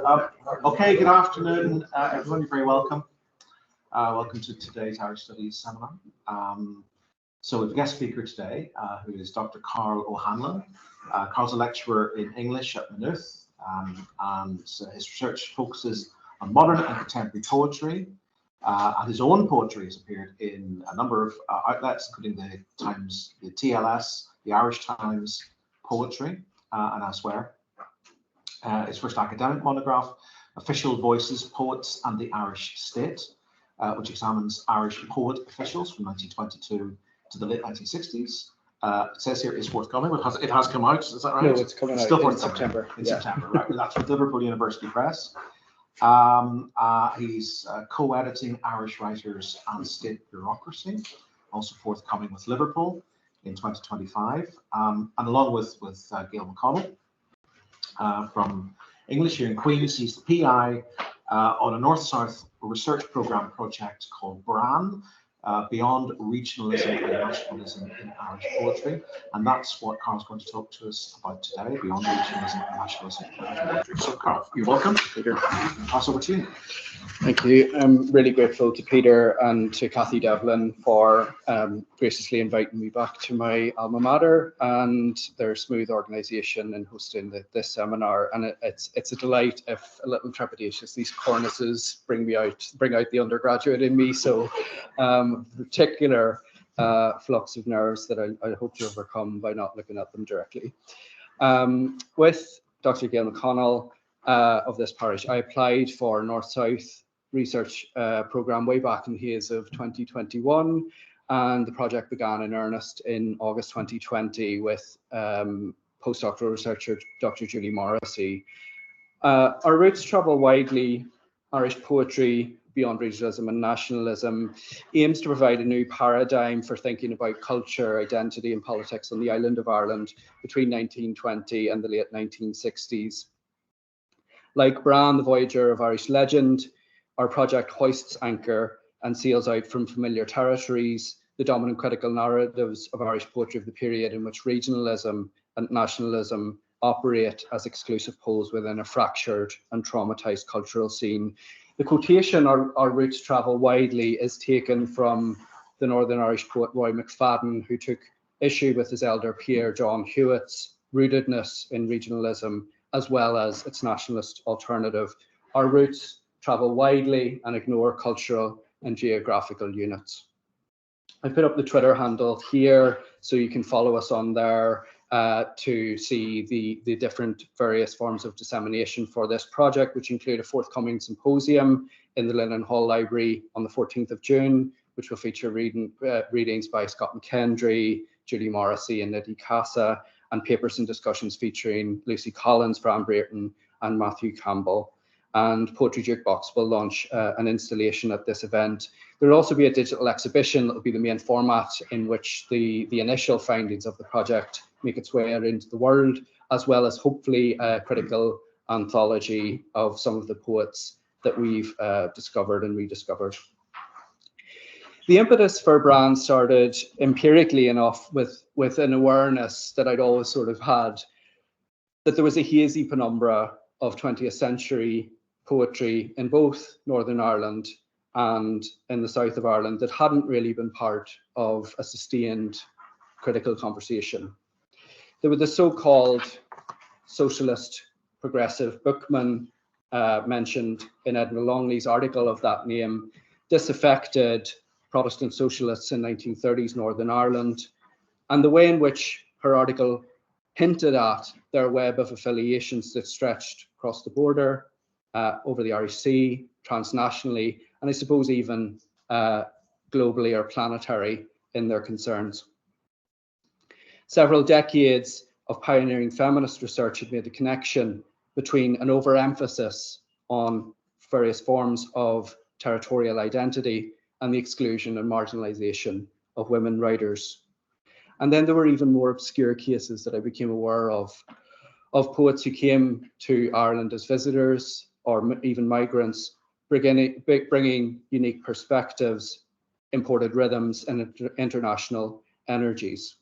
Okay, good afternoon, everyone. You're very welcome. Welcome to today's Irish Studies Seminar. So we have a guest speaker today, who is Dr. Karl O'Hanlon. Karl's a lecturer in English at Maynooth, and his research focuses on modern and contemporary poetry. And his own poetry has appeared in a number of outlets, including the Times, the TLS, the Irish Times Poetry, and elsewhere. His first academic monograph, Official Voices, Poets and the Irish State, which examines Irish poet officials from 1922 to the late 1960s. It says here is forthcoming, but it has come out, is that right? No, it's coming out in September. In September, right. That's with Liverpool University Press. He's co-editing Irish Writers and State Bureaucracy, also forthcoming with Liverpool in 2025, and along with Gail McConnell from English here in Queen's. He's the PI on a North-South research programme project called BRAN, Beyond Regionalism and Nationalism in Irish Poetry, and that's what Karl's going to talk to us about today, Beyond Regionalism and Nationalism in Irish Poetry. So Karl, you're welcome. Peter, pass over to you. Thank you. I'm really grateful to Peter and to Cathy Devlin for graciously inviting me back to my alma mater and their smooth organisation in hosting this seminar. And it's a delight, if a little trepidatious. These cornices bring out the undergraduate in me. So particular flux of nerves that I hope to overcome by not looking at them directly. With Dr. Gail McConnell of this parish, I applied for North-South research programme way back in the haze of 2021, and the project began in earnest in August 2020 with postdoctoral researcher Dr. Julie Morrissey. Our roots travel widely. Irish poetry, Beyond Regionalism and Nationalism, aims to provide a new paradigm for thinking about culture, identity and politics on the island of Ireland between 1920 and the late 1960s. Like BRAN, the voyager of Irish legend, our project hoists anchor and sails out from familiar territories, the dominant critical narratives of Irish poetry of the period in which regionalism and nationalism operate as exclusive poles within a fractured and traumatized cultural scene. The quotation, our roots travel widely, is taken from the Northern Irish poet Roy McFadden, who took issue with his elder peer John Hewitt's rootedness in regionalism, as well as its nationalist alternative. Our roots travel widely and ignore cultural and geographical units. I put up the Twitter handle here so you can follow us on there to see the different various forms of dissemination for this project, which include a forthcoming symposium in the Linen Hall Library on the 14th of June, which will feature readings by Scott McKendry, Julie Morrissey and Nidhi Casa, and papers and discussions featuring Lucy Collins, Fran Brayton and Matthew Campbell. And Poetry Jukebox will launch an installation at this event. There will also be a digital exhibition that will be the main format in which the initial findings of the project make its way out into the world, as well as hopefully a critical anthology of some of the poets that we've discovered and rediscovered. The impetus for BRAN started empirically enough with an awareness that I'd always sort of had, that there was a hazy penumbra of 20th century poetry in both Northern Ireland and in the south of Ireland that hadn't really been part of a sustained critical conversation. There were the so-called socialist progressive bookmen mentioned in Edna Longley's article of that name, disaffected Protestant socialists in 1930s Northern Ireland, and the way in which her article hinted at their web of affiliations that stretched across the border, over the Irish Sea, transnationally, and I suppose even globally or planetary in their concerns. Several decades of pioneering feminist research had made the connection between an overemphasis on various forms of territorial identity and the exclusion and marginalization of women writers. And then there were even more obscure cases that I became aware of poets who came to Ireland as visitors or even migrants, bringing unique perspectives, imported rhythms, and international energies.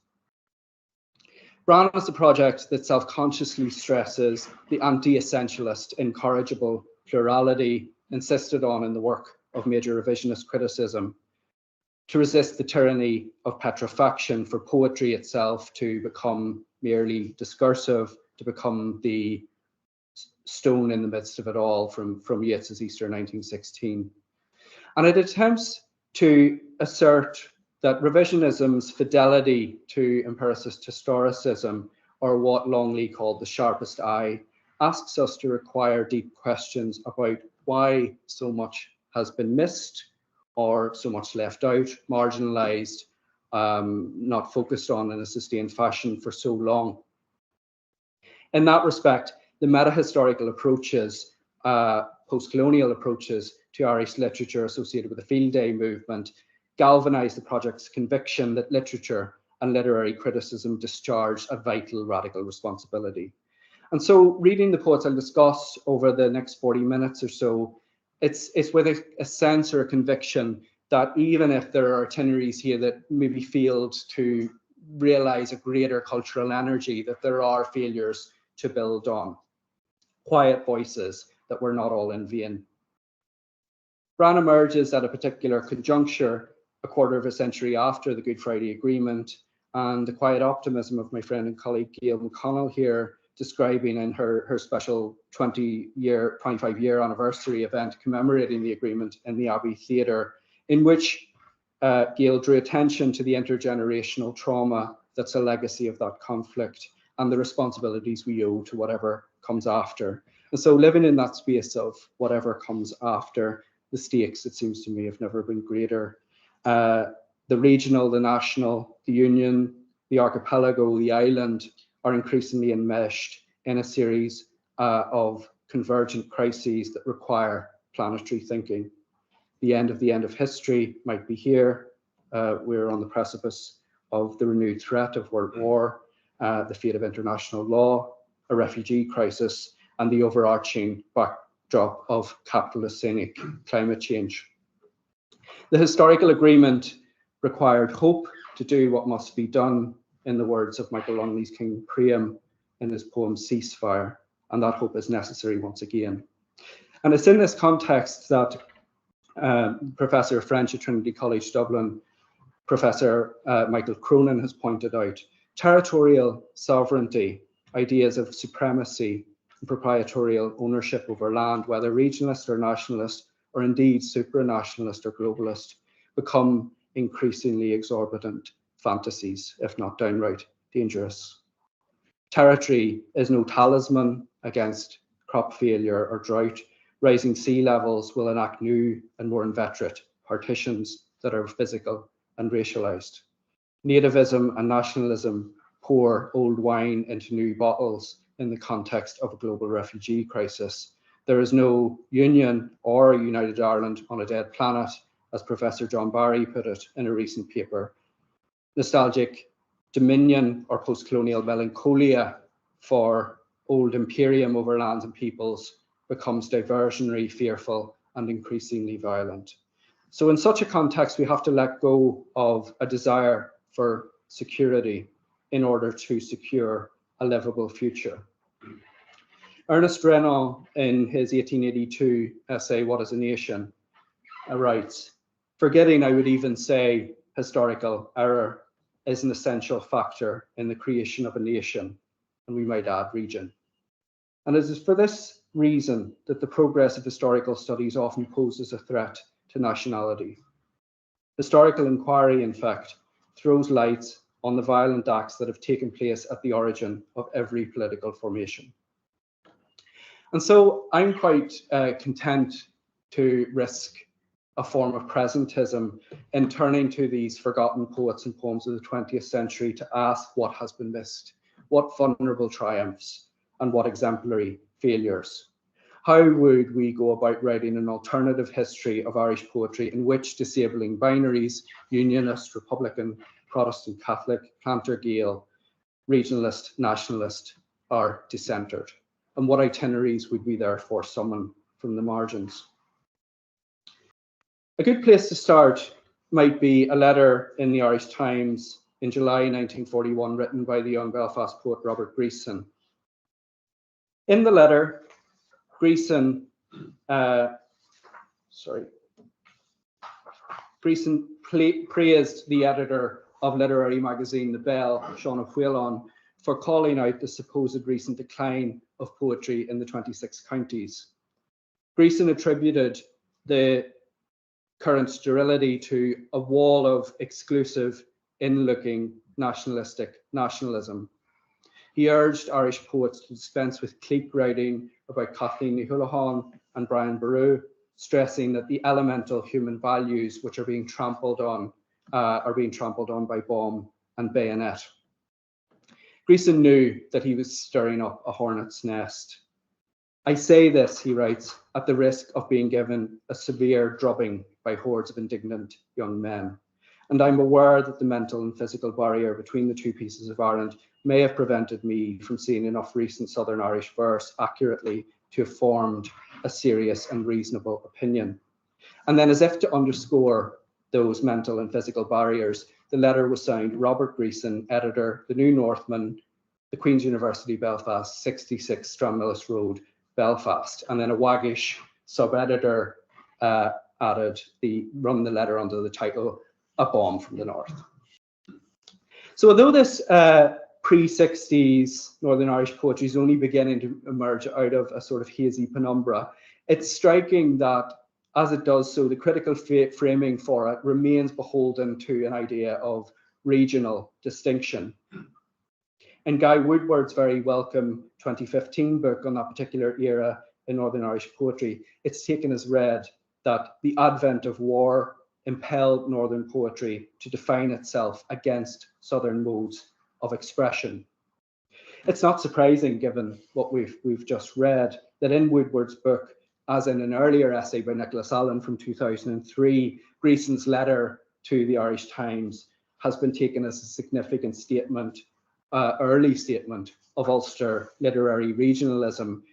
BRAN is a project that self-consciously stresses the anti-essentialist, incorrigible plurality insisted on in the work of major revisionist criticism, to resist the tyranny of petrifaction for poetry itself to become merely discursive, to become the stone in the midst of it all from Yeats's Easter 1916. And it attempts to assert that revisionism's fidelity to empiricist historicism, or what Longley called the sharpest eye, asks us to require deep questions about why so much has been missed, or so much left out, marginalized, not focused on in a sustained fashion for so long. In that respect, the meta-historical approaches, post-colonial approaches to Irish literature associated with the Field Day movement, galvanized the project's conviction that literature and literary criticism discharge a vital radical responsibility. And so, reading the poets I'll discuss over the next 40 minutes or so, it's with a sense or a conviction that even if there are itineraries here that maybe failed to realize a greater cultural energy, that there are failures to build on, quiet voices that were not all in vain. BRAN emerges at a particular conjuncture, a quarter of a century after the Good Friday Agreement, and the quiet optimism of my friend and colleague Gail McConnell here, describing in her special 25-year anniversary event commemorating the agreement in the Abbey Theatre, in which Gail drew attention to the intergenerational trauma that's a legacy of that conflict and the responsibilities we owe to whatever comes after. And so living in that space of whatever comes after, the stakes, it seems to me, have never been greater. The regional, the national, the union, the archipelago, the island are increasingly enmeshed in a series of convergent crises that require planetary thinking. The end of history might be here. We're on the precipice of the renewed threat of world war, the fate of international law, a refugee crisis, and the overarching backdrop of capitalist scenic climate change. The historical agreement required hope to do what must be done, in the words of Michael Longley's King Priam in his poem Ceasefire, and that hope is necessary once again. And it's in this context that Professor of French at Trinity College Dublin, Professor Michael Cronin, has pointed out territorial sovereignty, ideas of supremacy and proprietorial ownership over land, whether regionalist or nationalist, or indeed supranationalist or globalist, become increasingly exorbitant fantasies, if not downright dangerous. Territory is no talisman against crop failure or drought. Rising sea levels will enact new and more inveterate partitions that are physical and racialized. Nativism and nationalism pour old wine into new bottles in the context of a global refugee crisis. There is no union or united Ireland on a dead planet, as Professor John Barry put it in a recent paper. Nostalgic dominion or post-colonial melancholia for old imperium over lands and peoples becomes diversionary, fearful, and increasingly violent. So in such a context, we have to let go of a desire for security in order to secure a livable future. Ernest Renan, in his 1882 essay, What is a Nation?, writes, forgetting, I would even say, historical error is an essential factor in the creation of a nation, and we might add region. And it is for this reason that the progress of historical studies often poses a threat to nationality. Historical inquiry, in fact, throws light on the violent acts that have taken place at the origin of every political formation. And so I'm quite content to risk a form of presentism in turning to these forgotten poets and poems of the 20th century to ask what has been missed, what vulnerable triumphs, and what exemplary failures. How would we go about writing an alternative history of Irish poetry in which disabling binaries, unionist, Republican, Protestant, Catholic, planter Gael, regionalist, nationalist, are decentered? And what itineraries would we therefore summon from the margins? A good place to start might be a letter in the Irish Times in July 1941, written by the young Belfast poet Robert Greeson. In the letter, Greeson praised the editor of literary magazine The Bell, Sean Whelan, for calling out the supposed recent decline of poetry in the 26 counties. Greeson attributed the current sterility to a wall of exclusive, in-looking nationalistic nationalism. He urged Irish poets to dispense with clique writing about Kathleen Ní Houlihan and Brian Boru, stressing that the elemental human values which are being trampled on by bomb and bayonet. Greeson knew that he was stirring up a hornet's nest. I say this, he writes, at the risk of being given a severe drubbing by hordes of indignant young men. And I'm aware that the mental and physical barrier between the two pieces of Ireland may have prevented me from seeing enough recent Southern Irish verse accurately to have formed a serious and reasonable opinion. And then, as if to underscore those mental and physical barriers, the letter was signed Robert Greeson, editor, The New Northman, the Queen's University, Belfast, 66 Stranmillis Road, Belfast. And then a waggish sub-editor run the letter under the title, A Bomb from the North. So although this pre-60s Northern Irish poetry is only beginning to emerge out of a sort of hazy penumbra, it's striking that as it does so, the critical framing for it remains beholden to an idea of regional distinction. In Guy Woodward's very welcome 2015 book on that particular era in Northern Irish poetry, it's taken as read that the advent of war impelled Northern poetry to define itself against Southern modes of expression. It's not surprising, given what we've just read, that in Woodward's book, as in an earlier essay by Nicholas Allen from 2003, Greeson's letter to the Irish Times has been taken as a significant statement, early statement of Ulster literary regionalism,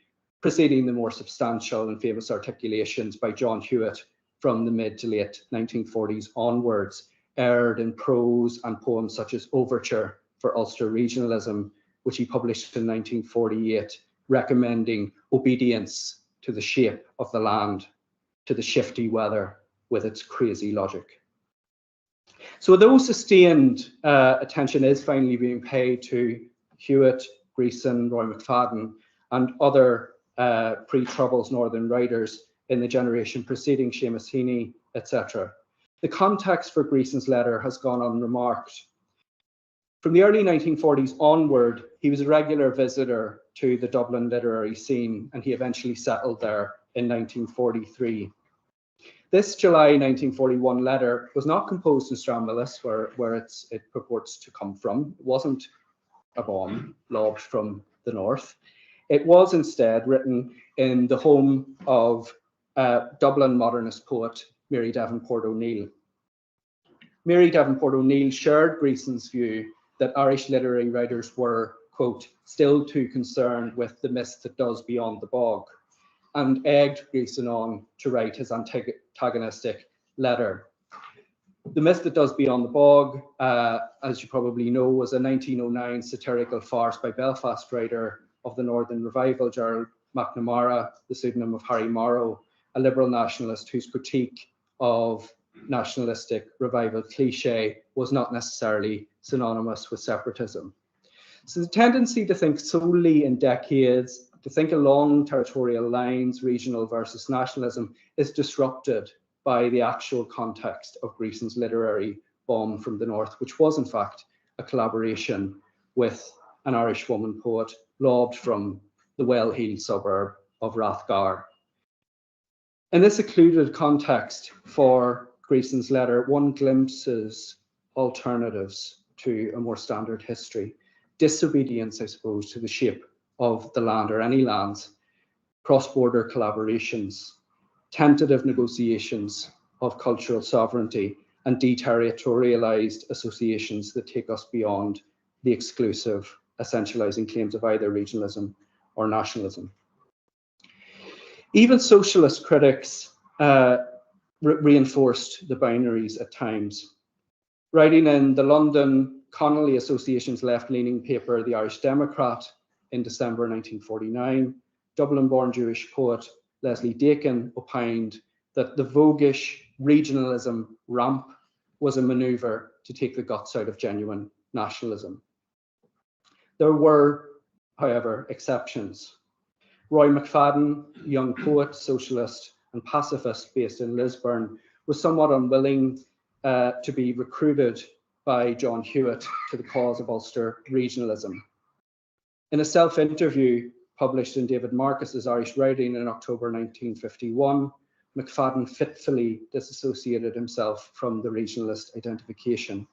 preceding the more substantial and famous articulations by John Hewitt from the mid to late 1940s onwards, aired in prose and poems such as Overture for Ulster Regionalism, which he published in 1948, recommending obedience to the shape of the land, to the shifty weather with its crazy logic. So though sustained attention is finally being paid to Hewitt, Greeson, Roy McFadden, and other pre-Troubles Northern writers in the generation preceding Seamus Heaney, etc., the context for Greeson's letter has gone unremarked. From the early 1940s onward, he was a regular visitor to the Dublin literary scene, and he eventually settled there in 1943. This July 1941 letter was not composed in Stranmillis, where it purports to come from. It wasn't a bomb lobbed from the north. It was instead written in the home of Dublin modernist poet Mary Davenport O'Neill. Mary Davenport O'Neill shared Greeson's view that Irish literary writers were, quote, still too concerned with the mist that does beyond the bog, and egged Greeson on to write his antagonistic letter. The Mist That Does Beyond the Bog, as you probably know, was a 1909 satirical farce by Belfast writer of the Northern Revival, Gerald McNamara, the pseudonym of Harry Morrow, a liberal nationalist whose critique of nationalistic revival cliché was not necessarily synonymous with separatism. So the tendency to think solely in decades, to think along territorial lines, regional versus nationalism, is disrupted by the actual context of Greeson's literary Bomb from the North, which was in fact a collaboration with an Irish woman poet lobbed from the well-heeled suburb of Rathgar. In this secluded context for Greeson's letter, one glimpses alternatives to a more standard history. Disobedience, I suppose, to the shape of the land or any lands, cross-border collaborations, tentative negotiations of cultural sovereignty, and deterritorialized associations that take us beyond the exclusive, essentializing claims of either regionalism or nationalism. Even socialist critics reinforced the binaries at times. Writing in the London Connolly Association's left-leaning paper, The Irish Democrat, in December 1949, Dublin-born Jewish poet Leslie Dakin opined that the voguish regionalism ramp was a manoeuvre to take the guts out of genuine nationalism. There were, however, exceptions. Roy McFadden, young poet, socialist, and pacifist based in Lisburn, was somewhat unwilling to be recruited by John Hewitt to the cause of Ulster regionalism. In a self-interview published in David Marcus's Irish Writing in October 1951, McFadden fitfully disassociated himself from the regionalist identification.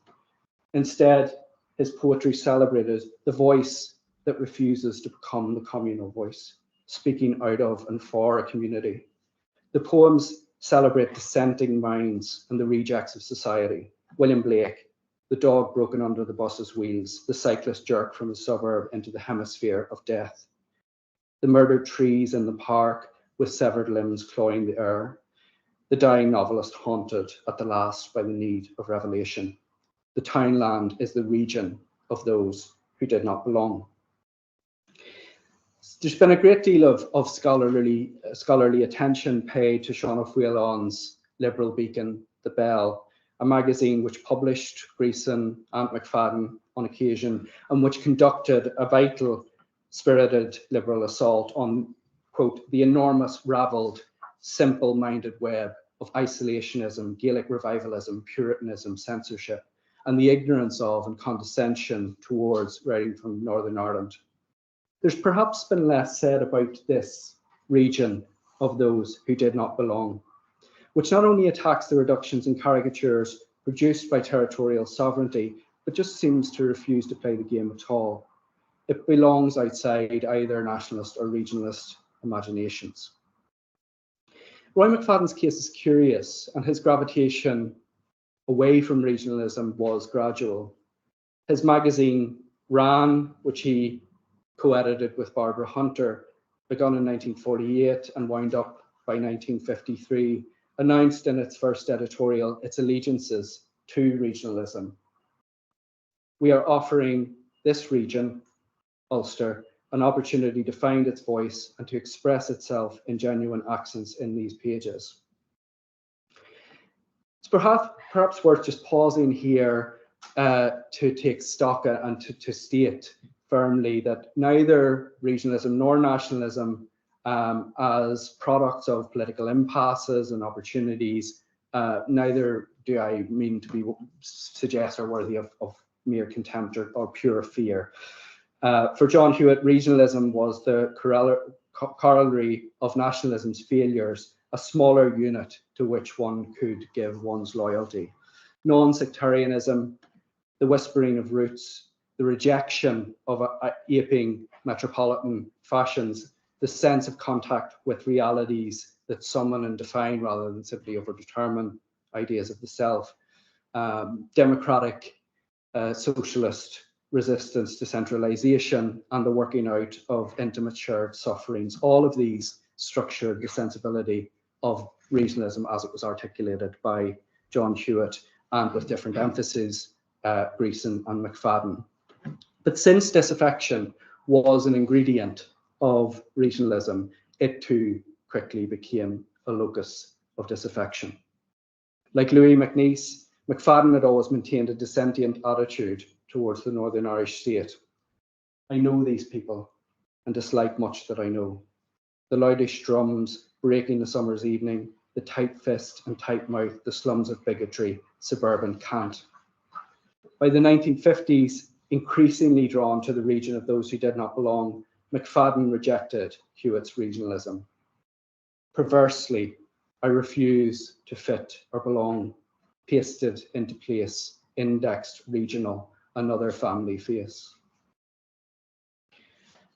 Instead, his poetry celebrated the voice that refuses to become the communal voice, speaking out of and for a community. The poems celebrate dissenting minds and the rejects of society. William Blake, the dog broken under the bus's wheels, the cyclist jerked from the suburb into the hemisphere of death, the murdered trees in the park with severed limbs clawing the air, the dying novelist haunted at the last by the need of revelation. The townland is the region of those who did not belong. There's been a great deal of scholarly attention paid to Sean O'Hanlon's liberal beacon, The Bell, a magazine which published Greason and McFadden on occasion, and which conducted a vital, spirited liberal assault on, quote, the enormous, ravelled, simple-minded web of isolationism, Gaelic revivalism, Puritanism, censorship, and the ignorance of and condescension towards writing from Northern Ireland. There's perhaps been less said about this region of those who did not belong, which not only attacks the reductions and caricatures produced by territorial sovereignty, but just seems to refuse to play the game at all. It belongs outside either nationalist or regionalist imaginations. Roy McFadden's case is curious, and his gravitation away from regionalism was gradual. His magazine, BRAN, which he co-edited with Barbara Hunter, begun in 1948 and wound up by 1953, announced in its first editorial its allegiances to regionalism. We are offering this region, Ulster, an opportunity to find its voice and to express itself in genuine accents in these pages. It's perhaps worth just pausing here to take stock and to state firmly that neither regionalism nor nationalism as products of political impasses and opportunities, neither do I mean to suggest are worthy of mere contempt or pure fear. For John Hewitt, regionalism was the corollary of nationalism's failures, a smaller unit to which one could give one's loyalty. Non-sectarianism, the whispering of roots, the rejection of aping metropolitan fashions, the sense of contact with realities that summon and define rather than simply overdetermine ideas of the self, democratic socialist resistance to centralisation, and the working out of intimate shared sufferings. All of these structured the sensibility of regionalism as it was articulated by John Hewitt, and with different emphases, Greason and McFadden. But since disaffection was an ingredient of regionalism, it too quickly became a locus of disaffection. Like Louis MacNeice, McFadden had always maintained a dissentient attitude towards the Northern Irish state. I know these people and dislike much that I know. The loudish drums breaking the summer's evening, the tight fist and tight mouth, the slums of bigotry, suburban cant. By the 1950s, increasingly drawn to the region of those who did not belong, McFadden rejected Hewitt's regionalism. Perversely, I refuse to fit or belong, pasted into place, indexed regional, another family face.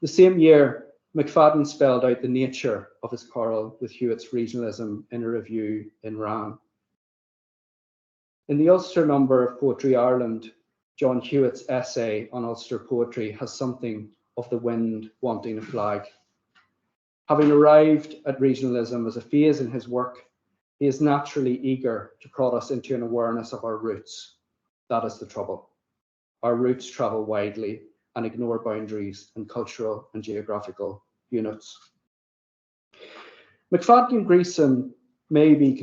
The same year, McFadden spelled out the nature of his quarrel with Hewitt's regionalism in a review in RAN. In the Ulster number of Poetry Ireland, John Hewitt's essay on Ulster poetry has something of the wind wanting a flag. Having arrived at regionalism as a phase in his work, he is naturally eager to prod us into an awareness of our roots. That is the trouble. our roots travel widely and ignore boundaries and cultural and geographical units. McFadden and Greeson may be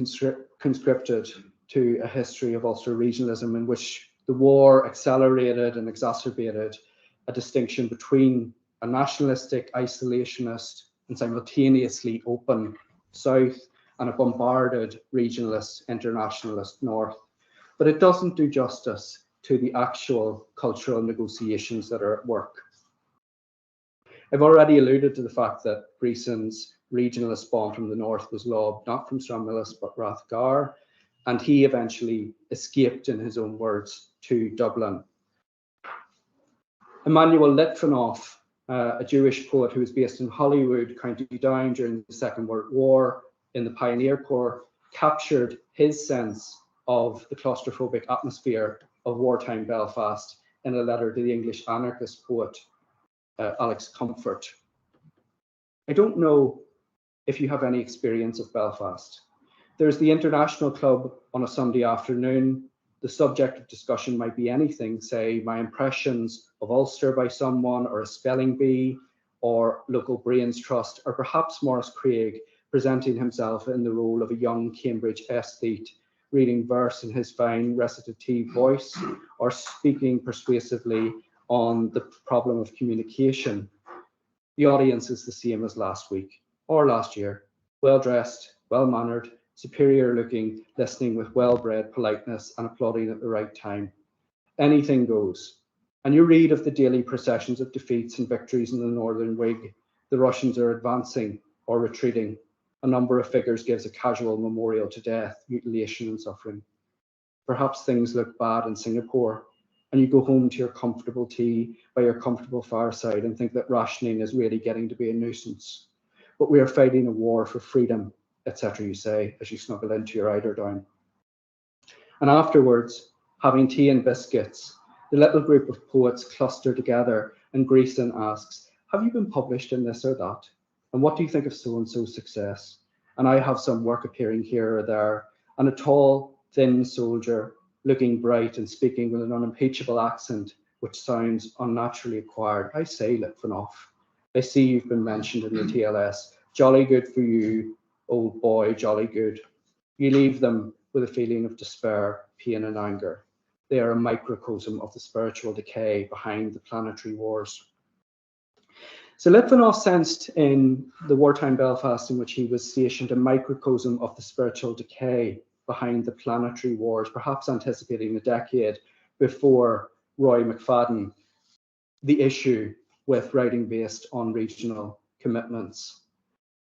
conscripted to a history of Ulster regionalism in which the war accelerated and exacerbated a distinction between a nationalistic, isolationist, and simultaneously open South and a bombarded regionalist, internationalist North. But it doesn't do justice to the actual cultural negotiations that are at work. I've already alluded to the fact that Greeson's regionalist spawn from the north was lobbed not from Stranmillis but Rathgar, and he eventually escaped, in his own words, to Dublin. Emanuel Litvinov, a Jewish poet who was based in Holywood, County Down during the Second World War in the Pioneer Corps, captured his sense of the claustrophobic atmosphere of wartime Belfast in a letter to the English anarchist poet Alex Comfort. I don't know if you have any experience of Belfast. There's the International Club on a Sunday afternoon. The subject of discussion might be anything, say my impressions of Ulster by someone, or a spelling bee, or local brains trust, or perhaps Maurice Craig presenting himself in the role of a young Cambridge aesthete, reading verse in his fine recitative voice, or speaking persuasively on the problem of communication. The audience is the same as last week or last year, well-dressed, well-mannered, superior-looking, listening with well-bred politeness and applauding at the right time. Anything goes. And you read of the daily processions of defeats and victories in the Northern Whig. The Russians are advancing or retreating. A number of figures gives a casual memorial to death, mutilation and suffering. Perhaps things look bad in Singapore, and you go home to your comfortable tea by your comfortable fireside and think that rationing is really getting to be a nuisance. But we are fighting a war for freedom, etc., you say, as you snuggle into your eiderdown. And afterwards, having tea and biscuits, the little group of poets cluster together, and Greeson asks, have you been published in this or that? And what do you think of so-and-so's success? And I have some work appearing here or there, and a tall, thin soldier, looking bright and speaking with an unimpeachable accent, which sounds unnaturally acquired. I say, Litvinov, I see you've been mentioned in the TLS. Jolly good for you, old boy, jolly good. You leave them with a feeling of despair, pain and anger. They are a microcosm of the spiritual decay behind the planetary wars. So Litvinov sensed in the wartime Belfast in which he was stationed a microcosm of the spiritual decay behind the planetary wars, perhaps anticipating a decade before Roy McFadden, the issue with writing based on regional commitments.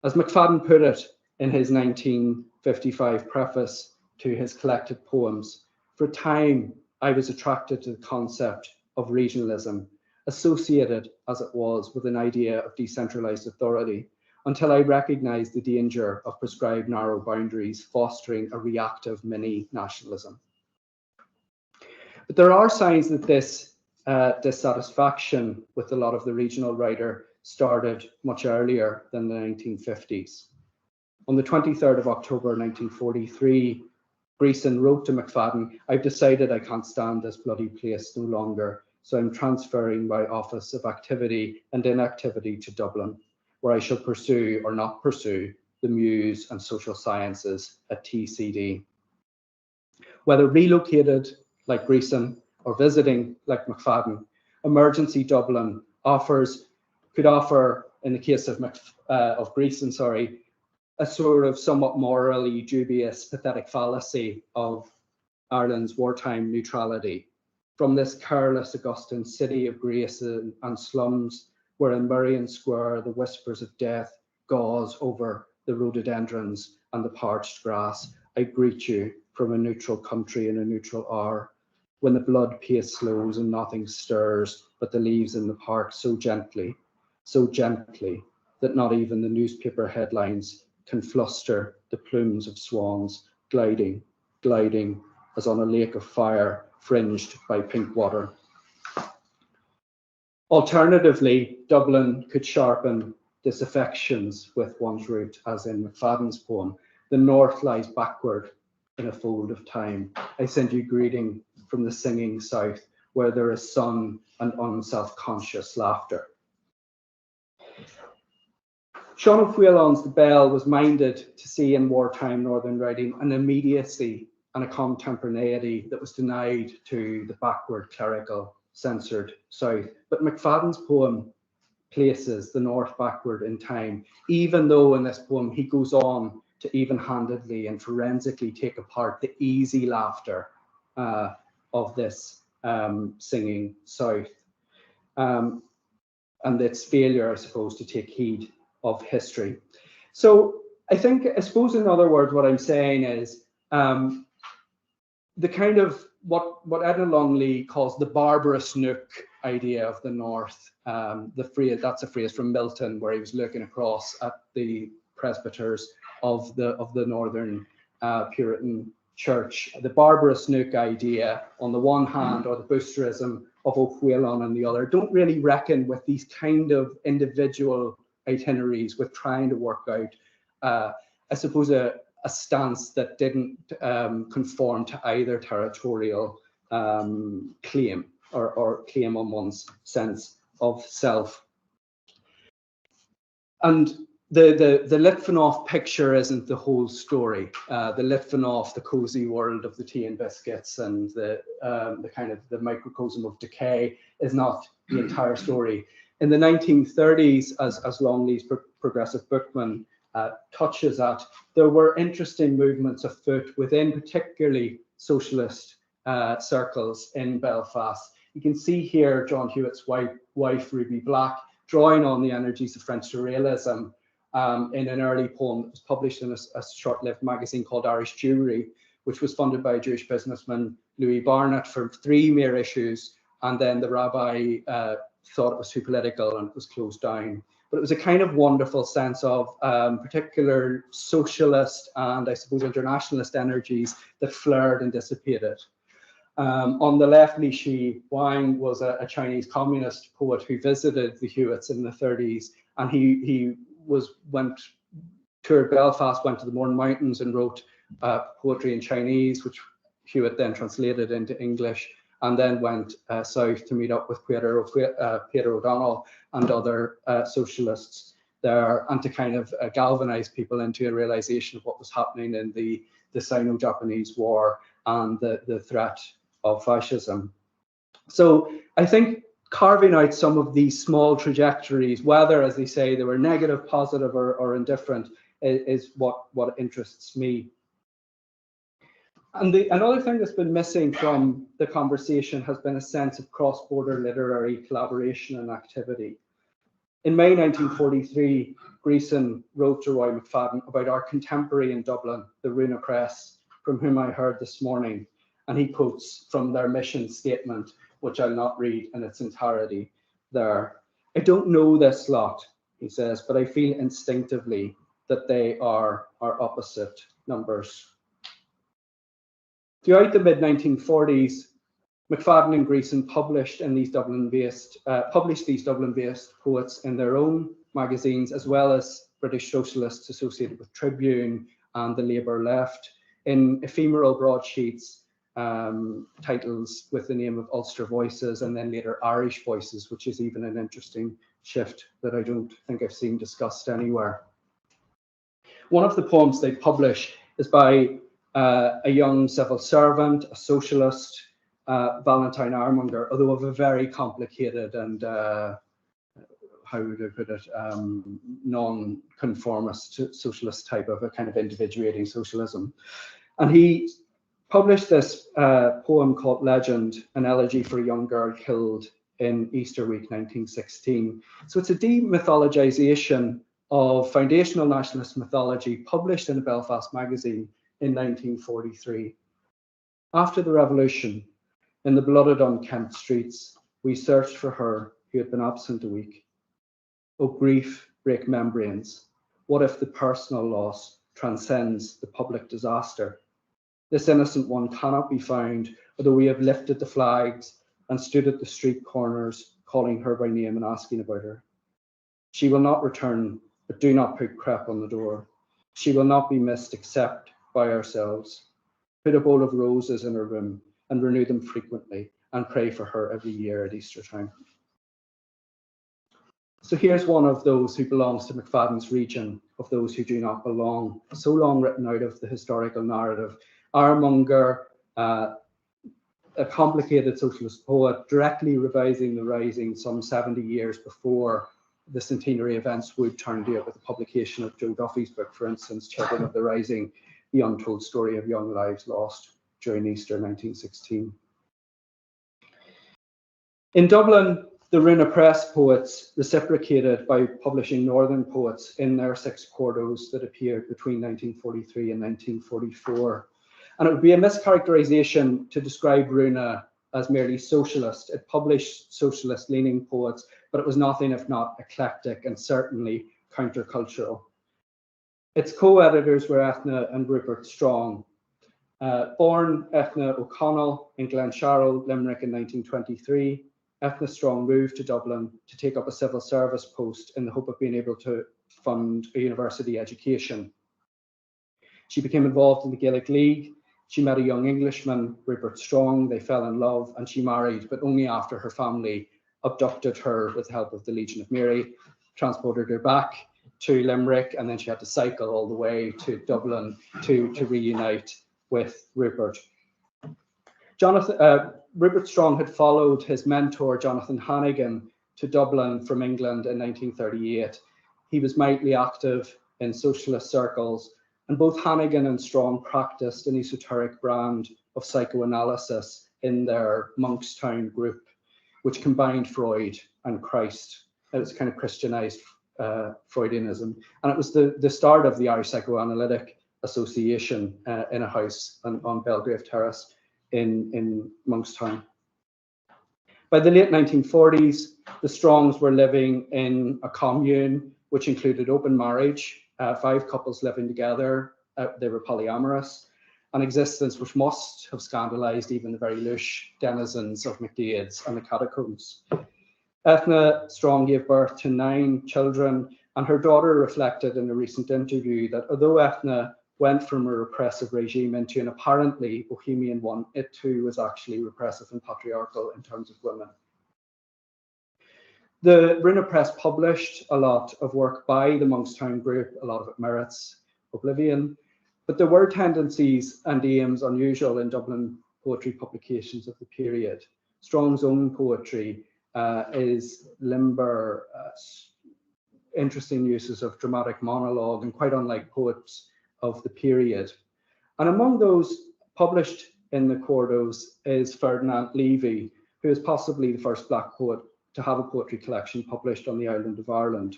As McFadden put it in his 1955 preface to his collected poems, for a time I was attracted to the concept of regionalism, associated as it was with an idea of decentralized authority, until I recognized the danger of prescribed narrow boundaries fostering a reactive mini-nationalism. But there are signs that this dissatisfaction with a lot of the regional writer started much earlier than the 1950s. On the 23rd of October 1943, Greeson wrote to McFadden, I've decided I can't stand this bloody place no longer, so I'm transferring my office of activity and inactivity to Dublin, where I shall pursue or not pursue the Muse and social sciences at TCD. Whether relocated like Greeson or visiting like McFadden, Emergency Dublin could offer, in the case of Greeson, a sort of somewhat morally dubious, pathetic fallacy of Ireland's wartime neutrality. From this careless Augustan city of grace and slums, where in Merrion Square the whispers of death gauze over the rhododendrons and the parched grass, I greet you from a neutral country in a neutral hour, when the blood pace slows and nothing stirs but the leaves in the park so gently that not even the newspaper headlines can fluster the plumes of swans gliding as on a lake of fire fringed by pink water. Alternatively, Dublin could sharpen disaffections with one's route, as in McFadden's poem, the north lies backward in a fold of time. I send you greeting from the singing south, where there is sun and unself-conscious laughter. Sean O'Hanlon's The Bell was minded to see in wartime Northern writing an immediacy and a contemporaneity that was denied to the backward, clerical, censored South. But McFadden's poem places the North backward in time, even though in this poem he goes on to even-handedly and forensically take apart the easy laughter of this singing South, and its failure, I suppose, to take heed of history. So I suppose in other words, what I'm saying is the kind of what Edna Longley calls the barbarous nook idea of the North. That's a phrase from Milton, where he was looking across at the presbyters of the Northern Puritan Church. The barbarous nook idea on the one hand, or the boosterism of O'Hanlon on the other, don't really reckon with these kind of individual itineraries, with trying to work out, I suppose, a stance that didn't conform to either territorial claim or claim on one's sense of self. And the Litvinov picture isn't the whole story. The Litvinov, the cozy world of the tea and biscuits, and the kind of the microcosm of decay is not the entire story. In the 1930s, as Longley's progressive bookman touches at, there were interesting movements afoot within particularly socialist circles in Belfast. You can see here John Hewitt's wife, Ruby Black, drawing on the energies of French surrealism in an early poem that was published in a short-lived magazine called Irish Jewry, which was funded by Jewish businessman Louis Barnett for 3 mere issues, and then the rabbi thought it was too political and it was closed down. But it was a kind of wonderful sense of particular socialist and, I suppose, internationalist energies that flared and dissipated. On the left, Li Shi Wang was a Chinese communist poet who visited the Hewitts in the 30s, and he toured Belfast, went to the Mourne Mountains and wrote poetry in Chinese, which Hewitt then translated into English, and then went south to meet up with Peter O'Donnell and other socialists there, and to kind of galvanize people into a realization of what was happening in the Sino-Japanese War and the threat of fascism. So I think carving out some of these small trajectories, whether, as they say, they were negative, positive, or indifferent, is what interests me. And another thing that's been missing from the conversation has been a sense of cross-border literary collaboration and activity. In May 1943, Greeson wrote to Roy McFadden about our contemporary in Dublin, the Runa Press, from whom I heard this morning, and he quotes from their mission statement, which I'll not read in its entirety there. I don't know this lot, he says, but I feel instinctively that they are our opposite numbers. Throughout the mid-1940s, McFadden and Greeson published these Dublin-based poets in their own magazines, as well as British socialists associated with Tribune and the Labour Left, in ephemeral broadsheets, titles with the name of Ulster Voices, and then later Irish Voices, which is even an interesting shift that I don't think I've seen discussed anywhere. One of the poems they publish is by a young civil servant, a socialist, Valentine Armonger, although of a very complicated and, how would I put it, non-conformist socialist type of a kind of individuating socialism. And he published this poem called Legend, an elegy for a young girl killed in Easter week 1916. So it's a demythologization of foundational nationalist mythology published in a Belfast magazine in 1943. After the revolution, in the blooded unkempt streets, we searched for her who had been absent a week. O grief, break membranes. What if the personal loss transcends the public disaster? This innocent one cannot be found, although we have lifted the flags and stood at the street corners, calling her by name and asking about her. She will not return, but do not put crepe on the door. She will not be missed except by ourselves. Put a bowl of roses in her room and renew them frequently, and pray for her every year at Easter time. So here's one of those who belongs to McFadden's region, of those who do not belong, so long written out of the historical narrative. Ironmonger, a complicated socialist poet, directly revising the Rising some 70 years before the centenary events would turn to it, with the publication of Joe Duffy's book, for instance, Children of the Rising, The Untold Story of Young Lives Lost during Easter 1916. In Dublin, the Runa Press poets reciprocated by publishing Northern poets in their 6 quartos that appeared between 1943 and 1944. And it would be a mischaracterization to describe Runa as merely socialist. It published socialist-leaning poets, but it was nothing if not eclectic and certainly countercultural. Its co-editors were Ethna and Rupert Strong. Born Ethna O'Connell in Glensharrow, Limerick in 1923, Ethna Strong moved to Dublin to take up a civil service post in the hope of being able to fund a university education. She became involved in the Gaelic League. She met a young Englishman, Rupert Strong. They fell in love and she married, but only after her family abducted her with the help of the Legion of Mary, transported her back to Limerick, and then she had to cycle all the way to Dublin to reunite with Rupert. Rupert Strong had followed his mentor, Jonathan Hannigan, to Dublin from England in 1938. He was mightily active in socialist circles, and both Hannigan and Strong practiced an esoteric brand of psychoanalysis in their Monkstown group, which combined Freud and Christ. It was kind of Christianized Freudianism. And it was the start of the Irish Psychoanalytic Association in a house on Belgrave Terrace in Monkstown. By the late 1940s, the Strongs were living in a commune which included open marriage, 5 couples living together. They were polyamorous, an existence which must have scandalized even the very louche denizens of McDaid's and the catacombs. Ethna Strong gave birth to 9 children, and her daughter reflected in a recent interview that although Ethna went from a repressive regime into an apparently bohemian one, it too was actually repressive and patriarchal in terms of women. The Runa Press published a lot of work by the Monkstown group, a lot of it merits oblivion, but there were tendencies and aims unusual in Dublin poetry publications of the period. Strong's own poetry is limber, interesting uses of dramatic monologue, and quite unlike poets of the period. And among those published in the quartos is Ferdinand Levy, who is possibly the first Black poet to have a poetry collection published on the island of Ireland.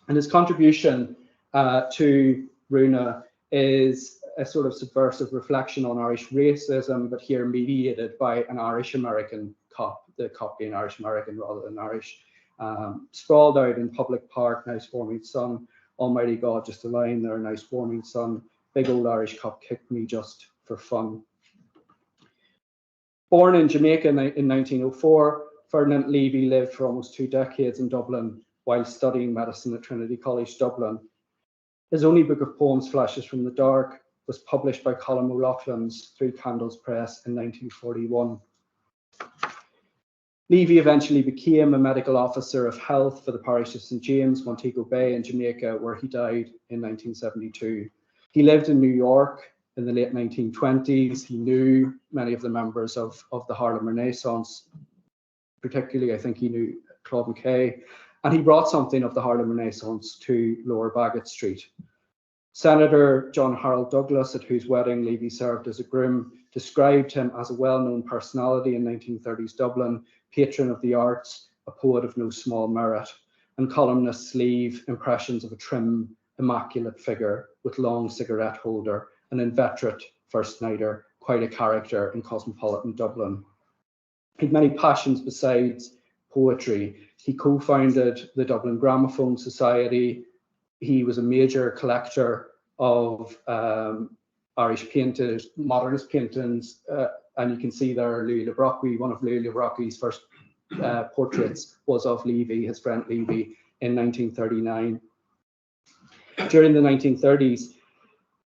And his contribution to Runa is a sort of subversive reflection on Irish racism, but here mediated by an Irish-American cop, the cop being Irish-American rather than Irish. Sprawled out in public park, nice warming sun, Almighty God, just a line there, nice warming sun, big old Irish cop kicked me just for fun. Born in Jamaica in 1904, Ferdinand Levy lived for almost 2 decades in Dublin while studying medicine at Trinity College Dublin. His only book of poems, Flashes from the Dark, was published by Colm O'Loughlin's 3 Candles Press in 1941. Levy eventually became a medical officer of health for the parish of St. James, Montego Bay in Jamaica, where he died in 1972. He lived in New York in the late 1920s. He knew many of the members of the Harlem Renaissance. Particularly, I think he knew Claude McKay, and he brought something of the Harlem Renaissance to Lower Baggot Street. Senator John Harold Douglas, at whose wedding Levy served as a groom, described him as a well-known personality in 1930s Dublin, patron of the arts, a poet of no small merit, and columnists leave impressions of a trim, immaculate figure with long cigarette holder, an inveterate first nighter, quite a character in cosmopolitan Dublin. He had many passions besides poetry. He co-founded the Dublin Gramophone Society. He was a major collector of Irish painters, modernist paintings, and you can see there Louis Le Brocquy, one of Louis Le Brocquy's first portraits was of Levy, his friend Levy, in 1939. During the 1930s,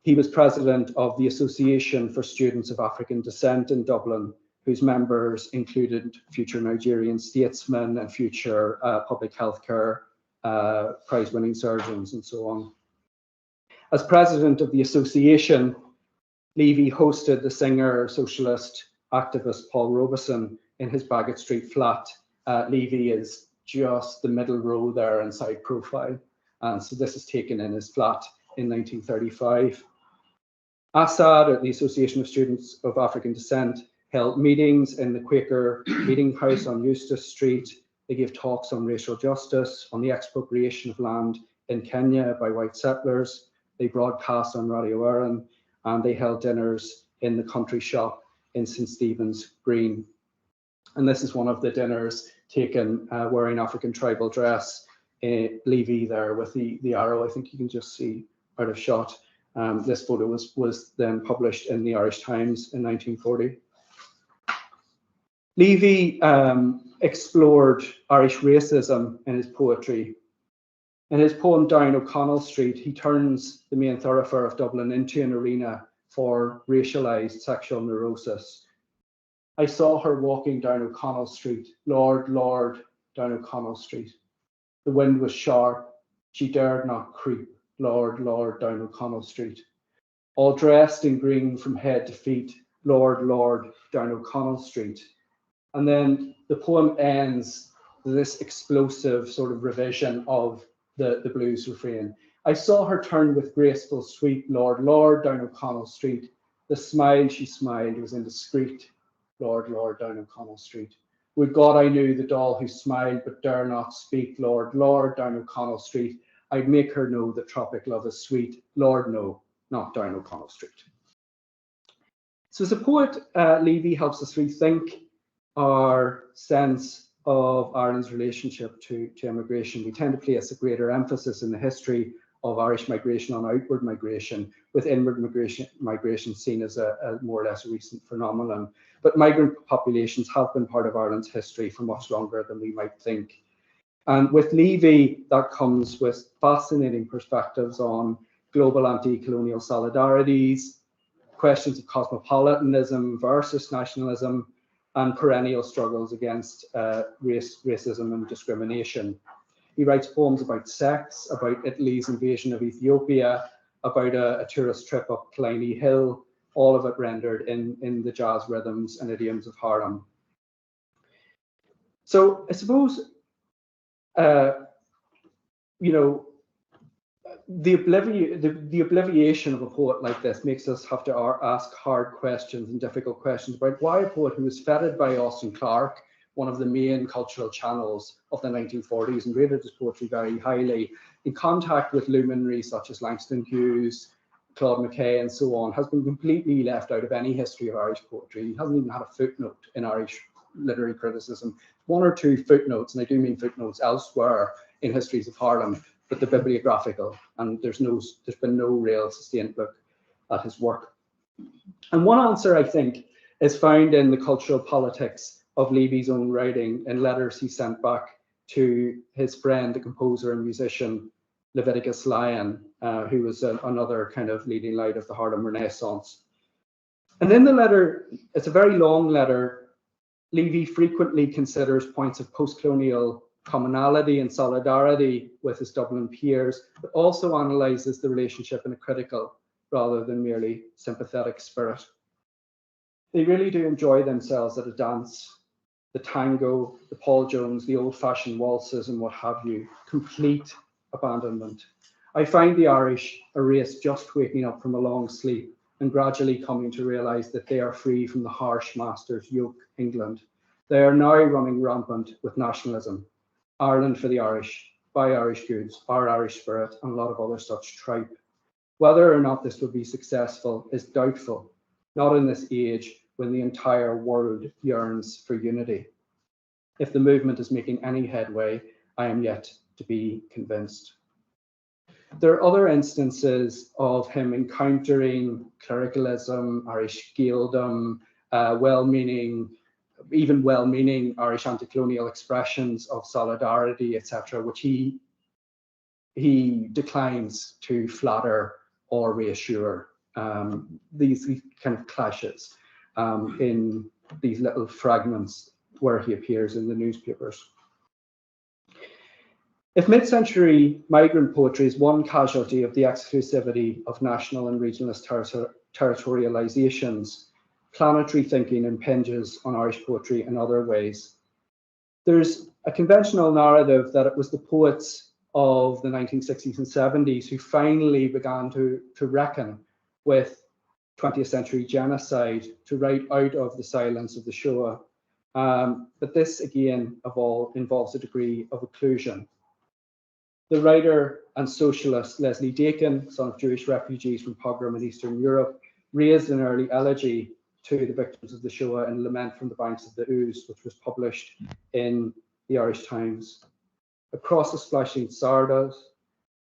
he was president of the Association for Students of African Descent in Dublin, whose members included future Nigerian statesmen and future public healthcare prize-winning surgeons and so on. As president of the association, Levy hosted the singer, socialist activist Paul Robeson in his Baggot Street flat. Levy is just the middle row there in side profile. And so this is taken in his flat in 1935. Assad, or the Association of Students of African Descent, held meetings in the Quaker Meeting House on Eustace Street. They gave talks on racial justice, on the expropriation of land in Kenya by white settlers. They broadcast on Radio Éireann, and they held dinners in the country shop in St. Stephen's Green. And this is one of the dinners taken wearing African tribal dress. Levy there with the arrow, I think you can just see out of shot. This photo was then published in the Irish Times in 1940. Levy explored Irish racism in his poetry. In his poem Down O'Connell Street, he turns the main thoroughfare of Dublin into an arena for racialised sexual neurosis. I saw her walking down O'Connell Street, Lord, Lord, down O'Connell Street. The wind was sharp, she dared not creep, Lord, Lord, down O'Connell Street. All dressed in green from head to feet, Lord, Lord, down O'Connell Street. And then the poem ends with this explosive sort of revision of the blues refrain. I saw her turn with graceful sweep, Lord, Lord, down O'Connell Street. The smile she smiled was indiscreet, Lord, Lord, down O'Connell Street. Would God I knew the doll who smiled but dare not speak, Lord, Lord, down O'Connell Street. I'd make her know that tropic love is sweet, Lord, no, not down O'Connell Street. So as a poet, Levy helps us rethink our sense of Ireland's relationship to immigration. We tend to place a greater emphasis in the history of Irish migration on outward migration, with inward migration seen as a more or less recent phenomenon. But migrant populations have been part of Ireland's history for much longer than we might think. And with Levy, that comes with fascinating perspectives on global anti-colonial solidarities, questions of cosmopolitanism versus nationalism, and perennial struggles against racism and discrimination. He writes poems about sex, about Italy's invasion of Ethiopia, about a tourist trip up Killiney Hill, all of it rendered in the jazz rhythms and idioms of Harlem. So I suppose, you know, the obliviation of a poet like this makes us have to ask hard questions and difficult questions about why a poet who was feted by Austin Clarke, one of the main cultural channels of the 1940s, and rated his poetry very highly, in contact with luminaries such as Langston Hughes, Claude McKay, and so on, has been completely left out of any history of Irish poetry. He hasn't even had a footnote in Irish literary criticism. One or two footnotes, and I do mean footnotes elsewhere in histories of Harlem, but the bibliographical, and there's been no real sustained look at his work. And one answer, I think, is found in the cultural politics of Levy's own writing in letters he sent back to his friend, the composer and musician Leviticus Lyon, who was another kind of leading light of the Harlem Renaissance. And in the letter, it's a very long letter, Levy frequently considers points of post-colonial commonality and solidarity with his Dublin peers, but also analyses the relationship in a critical rather than merely sympathetic spirit. They really do enjoy themselves at a dance, the tango, the Paul Jones, the old-fashioned waltzes and what have you, complete abandonment. I find the Irish a race just waking up from a long sleep and gradually coming to realise that they are free from the harsh master's yoke, England. They are now running rampant with nationalism. Ireland for the Irish, buy Irish goods, our Irish spirit, and a lot of other such tripe. Whether or not this will be successful is doubtful, not in this age when the entire world yearns for unity. If the movement is making any headway, I am yet to be convinced. There are other instances of him encountering clericalism, Irish Gaeldom, even well-meaning Irish anti-colonial expressions of solidarity, etc., which he declines to flatter or reassure. These kind of clashes in these little fragments where he appears in the newspapers. If mid-century migrant poetry is one casualty of the exclusivity of national and regionalist territorializations, planetary thinking impinges on Irish poetry in other ways. There's a conventional narrative that it was the poets of the 1960s and 70s who finally began to reckon with 20th century genocide, to write out of the silence of the Shoah. But this again involves a degree of occlusion. The writer and socialist Leslie Dakin, son of Jewish refugees from pogrom in Eastern Europe, raised an early elegy to the victims of the Shoah in Lament from the Banks of the Ouse, which was published in the Irish Times. Across the splashing sardas,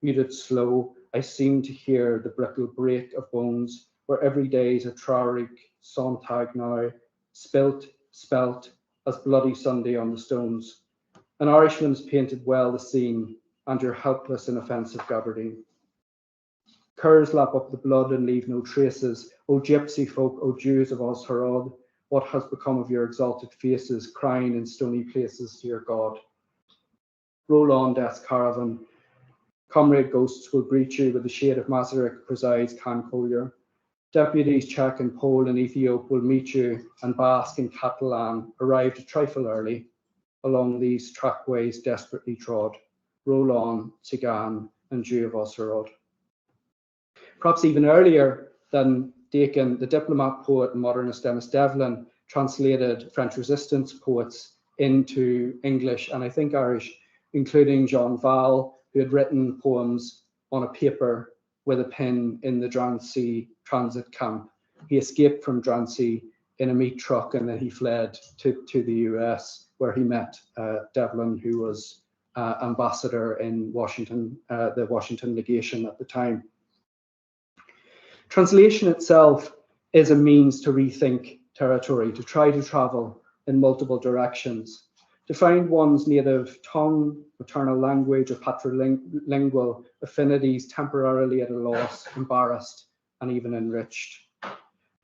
muted slow, I seem to hear the brittle break of bones, where every day's a traurig Sontag now, spilt, spelt, as bloody Sunday on the stones. An Irishman's painted well the scene, and your helpless and offensive gabardine. Curs lap up the blood and leave no traces. O gypsy folk, O Jews of Osherod, what has become of your exalted faces, crying in stony places to your God? Roll on, death's caravan. Comrade ghosts will greet you with the shade of Masaryk presides Can Collier. Deputies Czech and Pole and Ethiop will meet you, and Basque and Catalan arrived a trifle early along these trackways desperately trod. Roll on, Tsigan and Jew of Osherod. Perhaps even earlier than Dakin, the diplomat, poet, and modernist Denis Devlin translated French resistance poets into English and I think Irish, including Jean Val, who had written poems on a paper with a pen in the Drancy transit camp. He escaped from Drancy in a meat truck and then he fled to the US, where he met Devlin, who was ambassador in Washington, the Washington legation at the time. Translation itself is a means to rethink territory, to try to travel in multiple directions, to find one's native tongue, maternal language, or patrilingual affinities temporarily at a loss, embarrassed, and even enriched.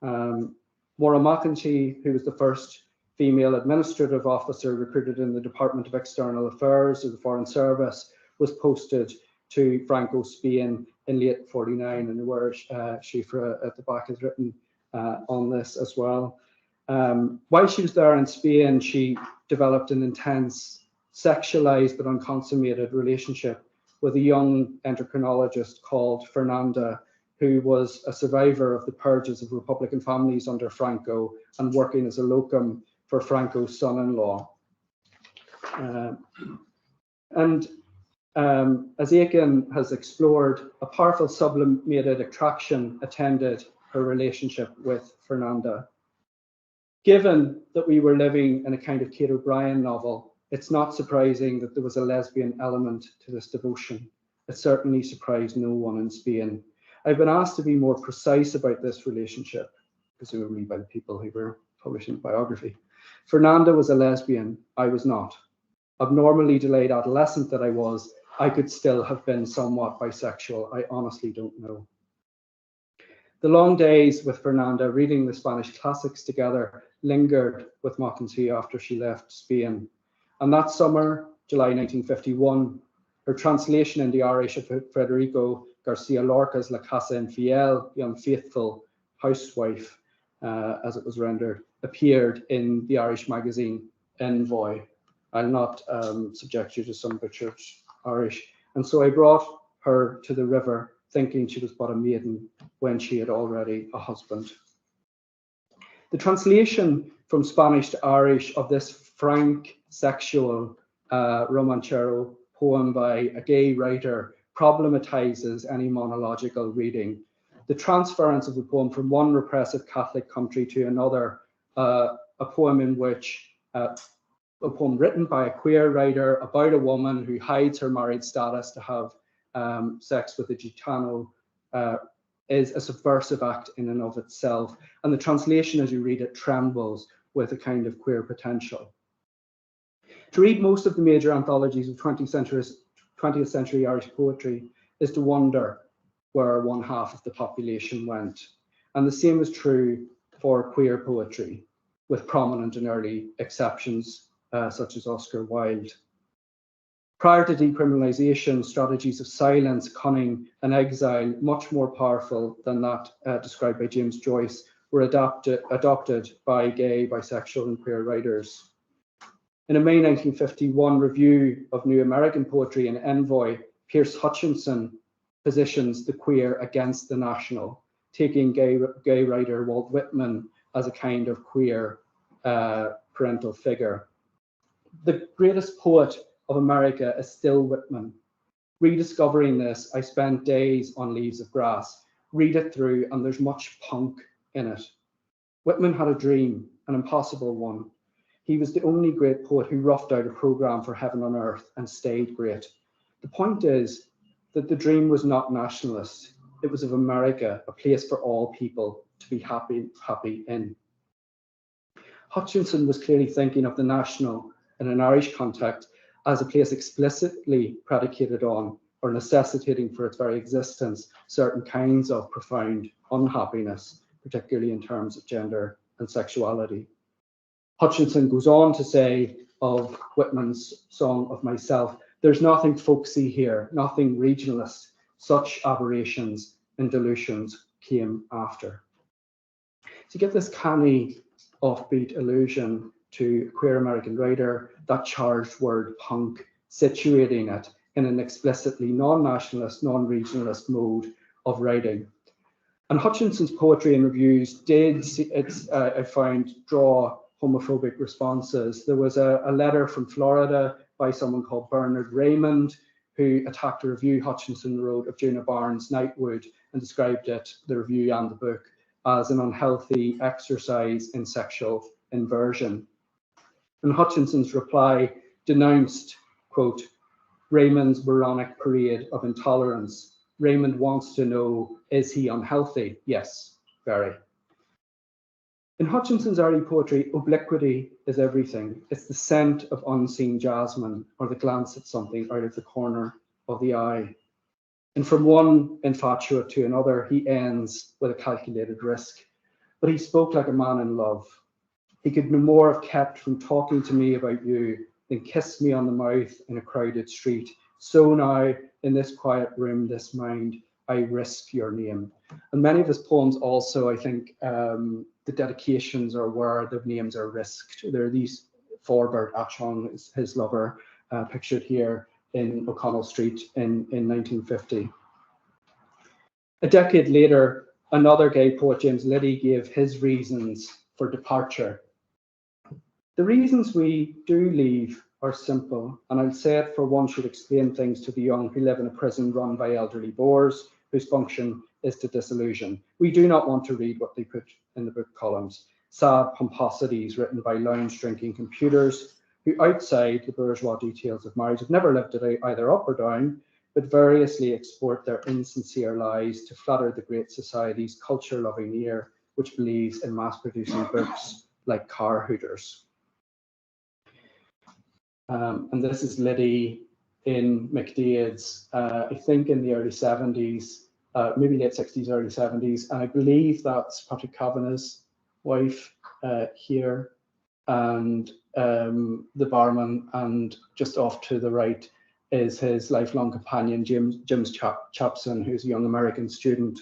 Maura McEntee, who was the first female administrative officer recruited in the Department of External Affairs of the Foreign Service, was posted to Franco Spain in late 49, and where Shifra at the back has written on this as well. While she was there in Spain, she developed an intense, sexualized but unconsummated relationship with a young endocrinologist called Fernanda, who was a survivor of the purges of Republican families under Franco and working as a locum for Franco's son-in-law. As Aiken has explored, a powerful sublimated attraction attended her relationship with Fernanda. Given that we were living in a kind of Kate O'Brien novel, it's not surprising that there was a lesbian element to this devotion. It certainly surprised no one in Spain. I've been asked to be more precise about this relationship, presumably by the people who were publishing the biography. Fernanda was a lesbian, I was not. Abnormally delayed adolescent that I was, I could still have been somewhat bisexual. I honestly don't know. The long days with Fernanda reading the Spanish classics together lingered with McEntee after she left Spain. And that summer, July 1951, her translation into Irish of Federico Garcia Lorca's La Casa Infiel, The Unfaithful Housewife, as it was rendered, appeared in the Irish magazine Envoy. I'll not subject you to some butchered Irish. And so I brought her to the river, thinking she was but a maiden when she had already a husband. The translation from Spanish to Irish of this frank, sexual romanchero poem by a gay writer problematizes any monological reading. The transference of the poem from one repressive Catholic country to another, a poem in which a poem written by a queer writer about a woman who hides her married status to have sex with a Gitano, is a subversive act in and of itself. And the translation, as you read it, trembles with a kind of queer potential. To read most of the major anthologies of 20th century Irish poetry is to wonder where one half of the population went. And the same is true for queer poetry. with prominent and early exceptions such as Oscar Wilde. Prior to decriminalisation, strategies of silence, cunning and exile, much more powerful than that described by James Joyce, were adopted by gay, bisexual and queer writers. In a May 1951 review of New American Poetry in Envoy, Pierce Hutchinson positions the queer against the national, taking gay writer Walt Whitman as a kind of queer parental figure. The greatest poet of America is still Whitman. Rediscovering this, I spent days on Leaves of Grass. Read it through and there's much punk in it. Whitman had a dream, an impossible one. He was the only great poet who roughed out a programme for heaven on earth and stayed great. The point is that the dream was not nationalist. It was of America, a place for all people to be happy in. Hutchinson was clearly thinking of the national in an Irish context as a place explicitly predicated on or necessitating for its very existence certain kinds of profound unhappiness, particularly in terms of gender and sexuality. Hutchinson goes on to say of Whitman's Song of Myself, there's nothing folksy here, nothing regionalist. Such aberrations and dilutions came after. To get this canny, offbeat allusion to a queer American writer, that charged word punk, situating it in an explicitly non-nationalist, non-regionalist mode of writing. And Hutchinson's poetry and reviews did, I found, draw homophobic responses. There was a letter from Florida by someone called Bernard Raymond, who attacked a review Hutchinson wrote of Juna Barnes' Nightwood and described it, the review and the book, as an unhealthy exercise in sexual inversion. And Hutchinson's reply denounced, quote, Raymond's moronic parade of intolerance. Raymond wants to know, is he unhealthy? Yes, very. In Hutchinson's early poetry, obliquity is everything. It's the scent of unseen jasmine or the glance at something out of the corner of the eye. And from one infatuate to another, he ends with a calculated risk. But he spoke like a man in love. He could no more have kept from talking to me about you than kiss me on the mouth in a crowded street. So now, in this quiet room, this mind, I risk your name. And many of his poems also, I think, the dedications are where the names are risked. There are these Forbert Achong, his lover, pictured here in O'Connell Street in 1950. A decade later, another gay poet, James Liddy, gave his reasons for departure. The reasons we do leave are simple, and I'll say it for one should explain things to the young who live in a prison run by elderly bores, whose function is to disillusion. We do not want to read what they put in the book columns, sad pomposities written by lounge-drinking computers who, outside the bourgeois details of marriage, have never lived it either up or down, but variously export their insincere lies to flatter the great society's culture-loving ear, which believes in mass-producing books like car hooters. And this is Liddy in McDade's, I think in the early 70s, maybe late 60s, early 70s. And I believe that's Patrick Kavanagh's wife here, and the barman, and just off to the right is his lifelong companion, James Chapson, who's a young American student.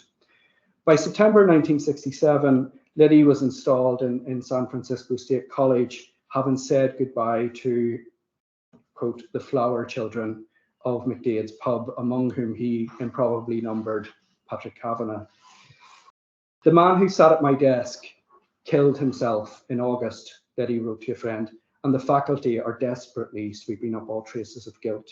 By September 1967, Liddy was installed in San Francisco State College, having said goodbye to, quote, the flower children of McDade's pub, among whom he improbably numbered Patrick Kavanagh. The man who sat at my desk killed himself in August, Liddy wrote to a friend, and the faculty are desperately sweeping up all traces of guilt.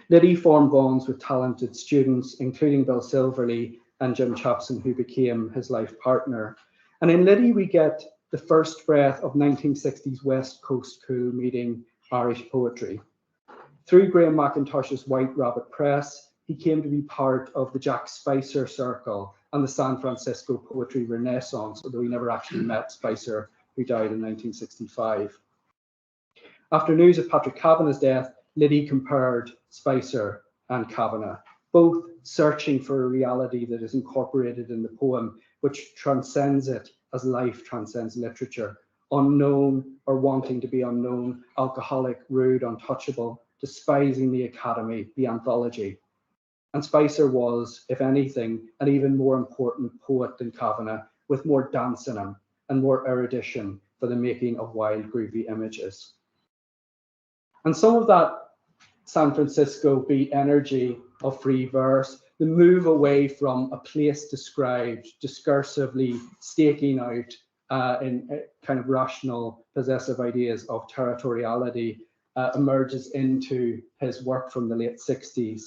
Liddy formed bonds with talented students, including Bill Silverley and Jim Chapson, who became his life partner. And in Liddy, we get the first breath of 1960s West Coast cool meeting Irish poetry. Through Graham McIntosh's White Rabbit Press, he came to be part of the Jack Spicer Circle and the San Francisco Poetry Renaissance, although he never actually met Spicer, who died in 1965. After news of Patrick Kavanagh's death, Liddy compared Spicer and Kavanagh, both searching for a reality that is incorporated in the poem, which transcends it as life transcends literature, unknown or wanting to be unknown, alcoholic, rude, untouchable, despising the academy, the anthology. And Spicer was, if anything, an even more important poet than Kavanagh, with more dance in him and more erudition for the making of wild, groovy images. And some of that San Francisco beat energy of free verse, the move away from a place described discursively staking out in kind of rational possessive ideas of territoriality, emerges into his work from the late 60s.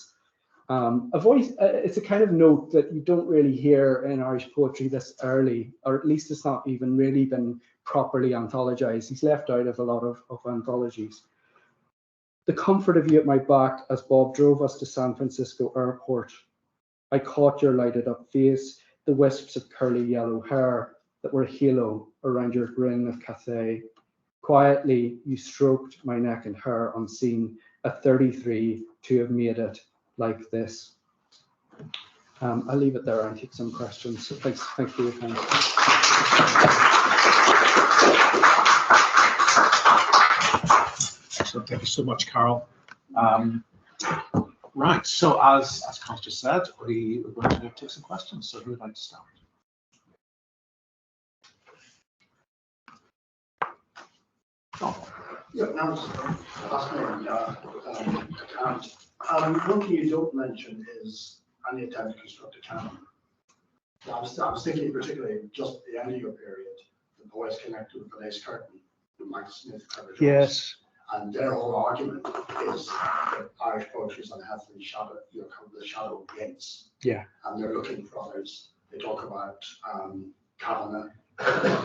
It's a kind of note that you don't really hear in Irish poetry this early, or at least it's not even really been properly anthologized. He's left out of a lot of anthologies. The comfort of you at my back as Bob drove us to San Francisco airport. I caught your lighted up face, the wisps of curly yellow hair that were a halo around your grin of Cathay. Quietly, you stroked my neck and hair unseen, at 33 to have made it like this. I'll leave it there and take some questions. So thanks for your time. Excellent. Thank you so much, Karl. Right. So as Karl just said, we're going to take some questions. So who would like to start? Yeah, now fascinating. One thing you don't mention is any attempt to construct a canon. I was thinking particularly just at the end of your period, the poets connected with the Lace Curtain, the Max Smith, Yes. and their whole argument is that Irish poetry is unhealthily shadow, kind of the shadow of Yeats. Yeah. And they're looking for others. They talk about Kavanagh.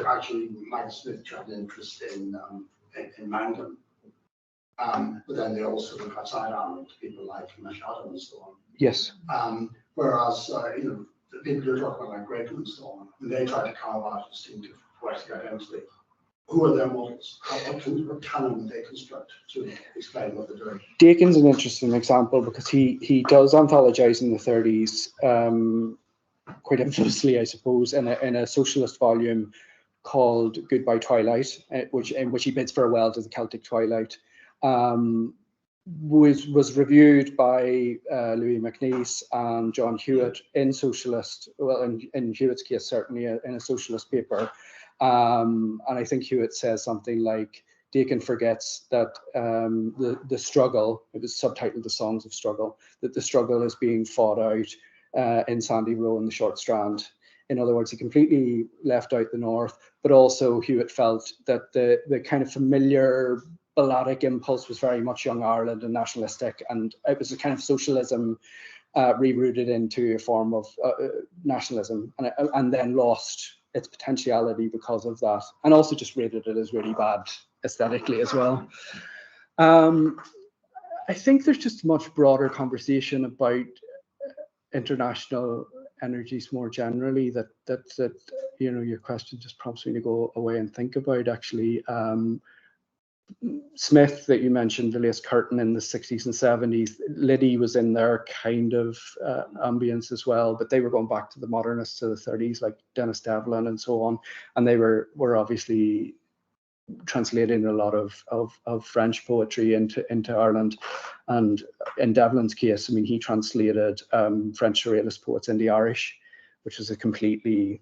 Actually, Max Smith had an interest in Mangan. But then they also look outside Ireland, people like Machado and so on. Yes. Whereas, the people you're talking about, like Greg and so on, when they try to carve out a distinctive poetic identity, who are their models? What canon would they construct to explain what they're doing? Dakin's an interesting example because he does anthologize in the 30s, quite infamously, I suppose, in a socialist volume called Goodbye Twilight, in which he bids farewell to the Celtic Twilight. Was reviewed by Louis MacNeice and John Hewitt in socialist, well, in Hewitt's case, certainly in a socialist paper. And I think Hewitt says something like, Dakin forgets that the struggle, it was subtitled The Songs of Struggle, that the struggle is being fought out in Sandy Row in the Short Strand. In other words, he completely left out the North, but also Hewitt felt that the kind of familiar balladic impulse was very much young Ireland and nationalistic, and it was a kind of socialism rerouted into a form of nationalism, and then lost its potentiality because of that, and also just rated it as really bad aesthetically as well. I think there's just a much broader conversation about international energies more generally that your question just prompts me to go away and think about. Actually, Smith, that you mentioned, the Lace Curtain in the 60s and 70s, Liddy was in their kind of ambience as well, but they were going back to the modernists to the 30s, like Dennis Devlin and so on, and they were obviously translating a lot of French poetry into Ireland. And in Devlin's case, I mean, he translated French surrealist poets into Irish, which was a completely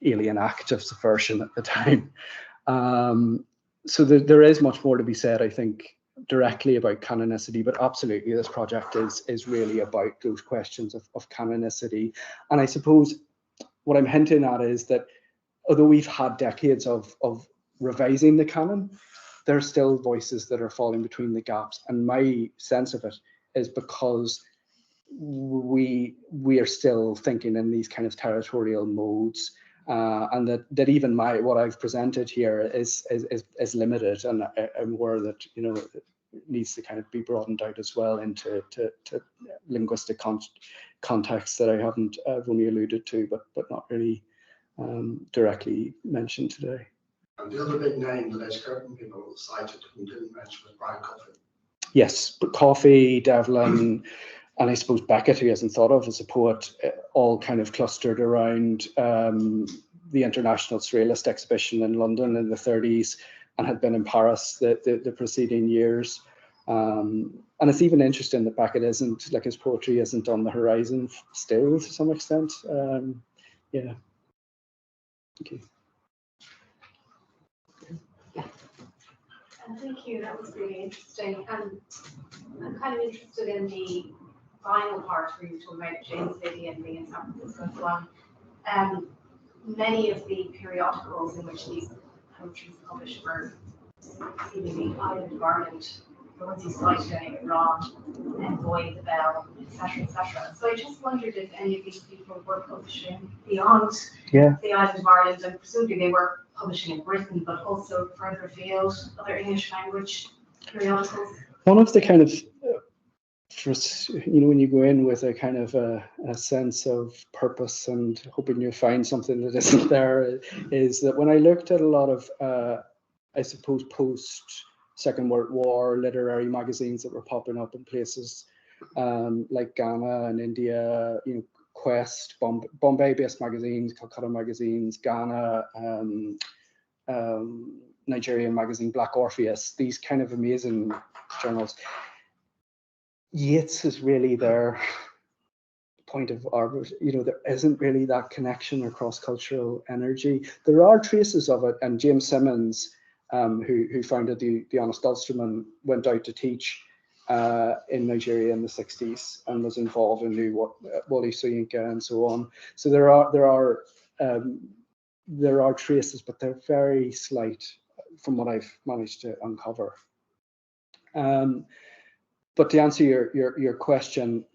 alien act of subversion at the time. So there is much more to be said, I think, directly about canonicity, but absolutely this project is really about those questions of canonicity. And I suppose what I'm hinting at is that although we've had decades of revising the canon, there are still voices that are falling between the gaps. And my sense of it is because we are still thinking in these kind of territorial modes, and that even what I've presented here is limited, and I'm aware that it needs to kind of be broadened out as well into linguistic contexts that I've only alluded to, but not really directly mentioned today. And the other big name that Lace Curtain people cited who didn't mention was Brian Coffey. Yes, but Coffey, Devlin, and I suppose Beckett, who hasn't thought of as a poet, all kind of clustered around the International Surrealist Exhibition in London in the 30s and had been in Paris the preceding years. And it's even interesting that back it isn't, like his poetry isn't on the horizon still to some extent. Yeah. Okay. Thank you, that was really interesting. I'm kind of interested in the final part where you talk about James Liddy and being in San Francisco and so on. Many of the periodicals in which these poetry is published were seemingly island of Ireland, the ones you cite getting it wrong, and Boy the Bell, etc., etc. So I just wondered if any of these people were publishing beyond the island of Ireland, and presumably they were publishing in Britain, but also further afield, other English language periodicals. One of the kind of, when you go in with a kind of a sense of purpose and hoping you find something that isn't there, is that when I looked at a lot of, I suppose, post-Second World War literary magazines that were popping up in places like Ghana and India, Quest, Bombay-based magazines, Calcutta magazines, Ghana, Nigerian magazine, Black Orpheus, these kind of amazing journals. Yeats is really their point of arbor. There isn't really that connection or cross-cultural energy. There are traces of it, and James Simmons, who founded the Honest Ulsterman, went out to teach in Nigeria in the 60s and was involved in Wole Soyinka and so on. So there are traces, but they're very slight from what I've managed to uncover. But to answer your question,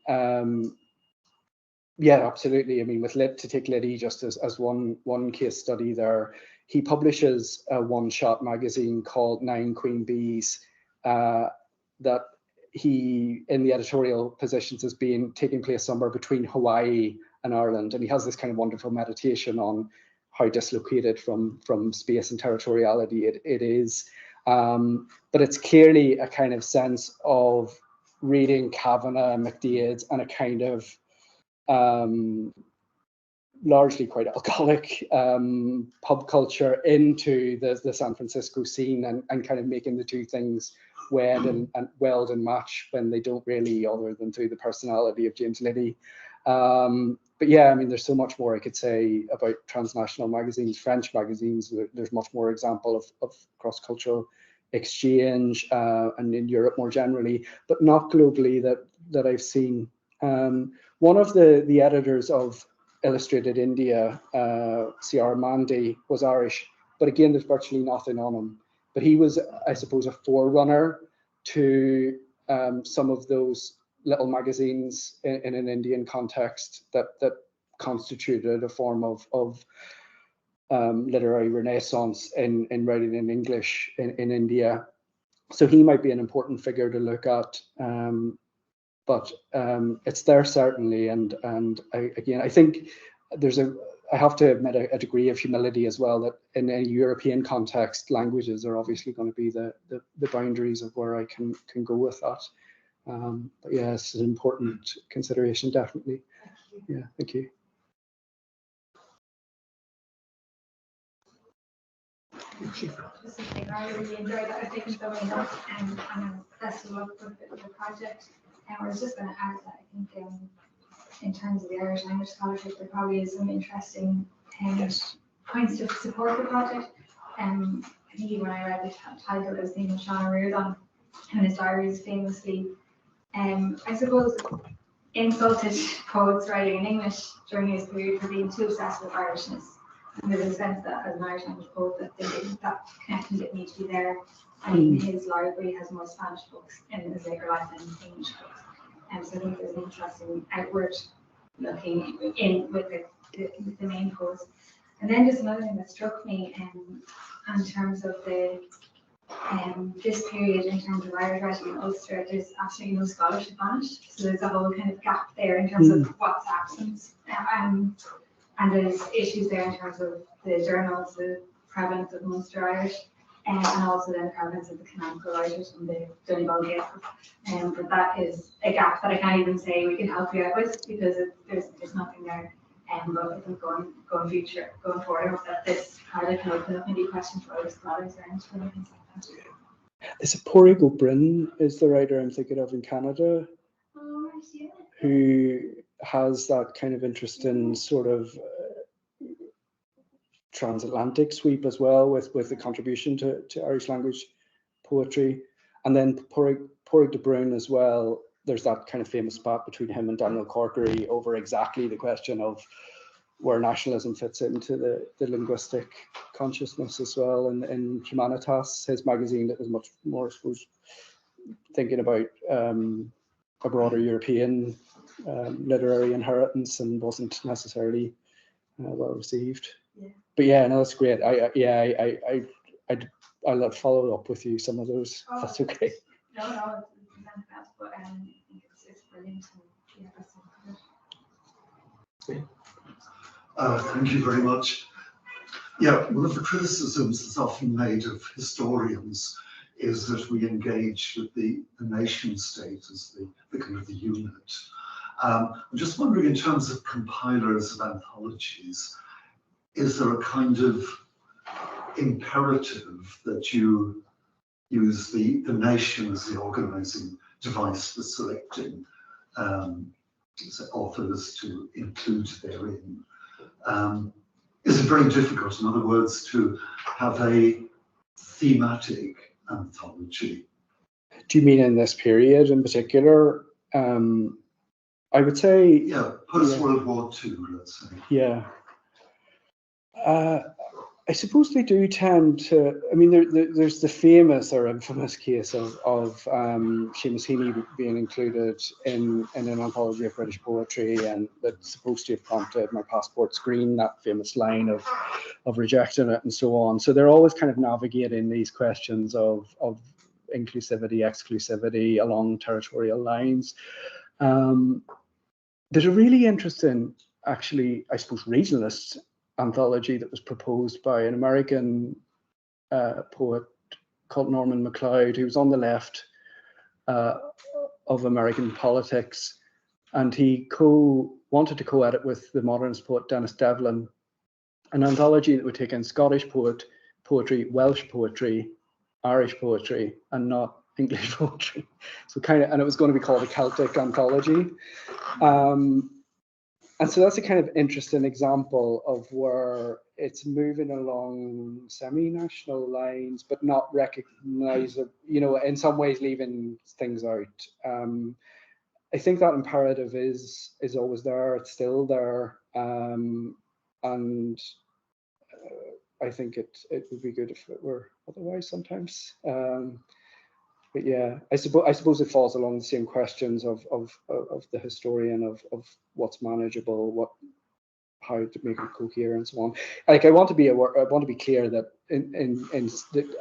yeah, absolutely. I mean, to take Liddy just as one case study there, he publishes a one-shot magazine called 9 Queen Bees that he, in the editorial positions, as being taking place somewhere between Hawaii and Ireland, and he has this kind of wonderful meditation on how dislocated from space and territoriality it is. But it's clearly a kind of sense of reading Kavanagh, MacDiarmid, and a kind of largely quite alcoholic pub culture into the San Francisco scene, and kind of making the two things weld and match when they don't really, other than through the personality of James Liddy. But yeah, I mean, there's so much more I could say about transnational magazines, French magazines. There's much more example of cross-cultural exchange, and in Europe more generally, but not globally that I've seen. One of the editors of Illustrated India, C.R. Mandy, was Irish, but again, there's virtually nothing on him. But he was, I suppose, a forerunner to some of those little magazines in an Indian context that constituted a form of literary renaissance in writing in English in India. So he might be an important figure to look at, but it's there certainly. And I think I have to admit a degree of humility as well, that in a European context, languages are obviously going to be the boundaries of where I can go with that. But yeah, it's an important consideration, definitely. Yeah, thank you. I really enjoyed that. I've taken so many notes, and I'm best of luck with the project. And I was just going to add that I think in terms of the Irish language scholarship, there probably is some interesting points to support the project. I think when I read the title, I was thinking of Sean Riordan and his diaries famously, I suppose, insulted poets writing in English during his period for being too obsessed with Irishness. And there's a sense that as an Irish language poet that connection didn't need to be there. And his library has more Spanish books in his later life than English books. So I think there's an interesting outward looking in with the main poets. And then just another thing that struck me in terms of this period, in terms of Irish writing in Ulster, there's absolutely no scholarship on it. So there's a whole kind of gap there in terms of what's absent. And there's issues there in terms of the journals, the prevalence of Munster Irish, and also then prevalence of the canonical writers from the Donegal Gaels. But that is a gap that I can't even say we can help you out with, because there's nothing there. But I think going forward, I hope that this project can open up maybe questions for other scholars and things like that. Is it Pádraig O'Brien is the writer I'm thinking of in Canada, Oh, right, yeah. who has that kind of interest in sort of transatlantic sweep as well, with the contribution to Irish language poetry. And then Pádraig de Brún as well, there's that kind of famous spat between him and Daniel Corkery over exactly the question of where nationalism fits into the linguistic consciousness as well. And in Humanitas, his magazine, that was much more, I suppose, thinking about a broader European literary inheritance, and wasn't necessarily well received. Yeah. But yeah, no, that's great. I'll follow up with you some of those. Oh, That's okay. No, it's fantastic, but I think it's brilliant. And yeah, that's good. Thank you very much. Yeah, one of the criticisms that's often made of historians is that we engage with the nation state as the kind of the unit. I'm just wondering, in terms of compilers of anthologies, is there a kind of imperative that you use the nation as the organizing device for selecting authors to include therein? Is it very difficult, in other words, to have a thematic anthology? Do you mean in this period in particular? I would say, yeah, post-World War II, let's say. Yeah. I suppose they do tend to. I mean, there's the famous or infamous case of Seamus Heaney being included in an anthology of British poetry, and that's supposed to have prompted My Passport's Green, that famous line of rejecting it and so on. So they're always kind of navigating these questions of inclusivity, exclusivity along territorial lines. There's a really interesting, actually, I suppose, regionalist anthology that was proposed by an American poet called Norman MacLeod, who was on the left of American politics, and he wanted to co-edit with the modernist poet Dennis Devlin an anthology that would take in Scottish poetry, Welsh poetry, Irish poetry, and not English poetry. So and it was going to be called a Celtic anthology. And so that's a kind of interesting example of where it's moving along semi-national lines, but not recognizable, in some ways leaving things out. I think that imperative is always there, it's still there. And I think it would be good if it were otherwise sometimes. But yeah, I suppose it falls along the same questions of the historian of what's manageable, how to make it coherent, and so on. Like, I want to be clear that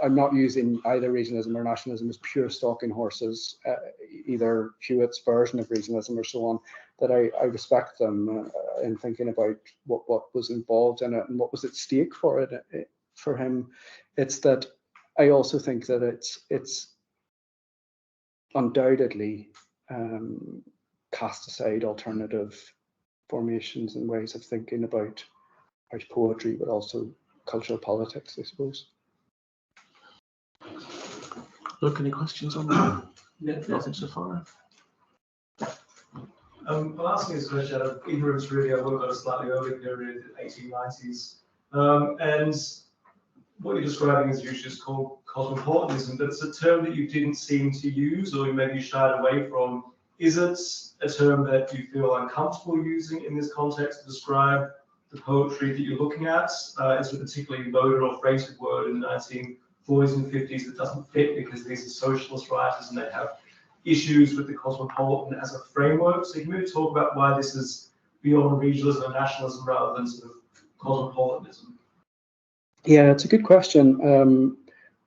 I'm not using either regionalism or nationalism as pure stalking horses, either Hewitt's version of regionalism or so on. That I respect them in thinking about what was involved in it and what was at stake for it. For him, it's that I also think that it's undoubtedly cast aside alternative formations and ways of thinking about Irish poetry, but also cultural politics, I suppose. Look, any questions on that? Yeah, nothing so far. I'm asking this question out of ignorance, really. I worked on a slightly earlier period, the 1890s. And what you're describing is usually just called cosmopolitanism, but it's a term that you didn't seem to use, or maybe you shied away from. Is it a term that you feel uncomfortable using in this context to describe the poetry that you're looking at? It's a particularly loaded or freighted word in the 1940s and 50s that doesn't fit because these are socialist writers and they have issues with the cosmopolitan as a framework. So can you maybe talk about why this is beyond regionalism and nationalism rather than sort of cosmopolitanism? Yeah, it's a good question.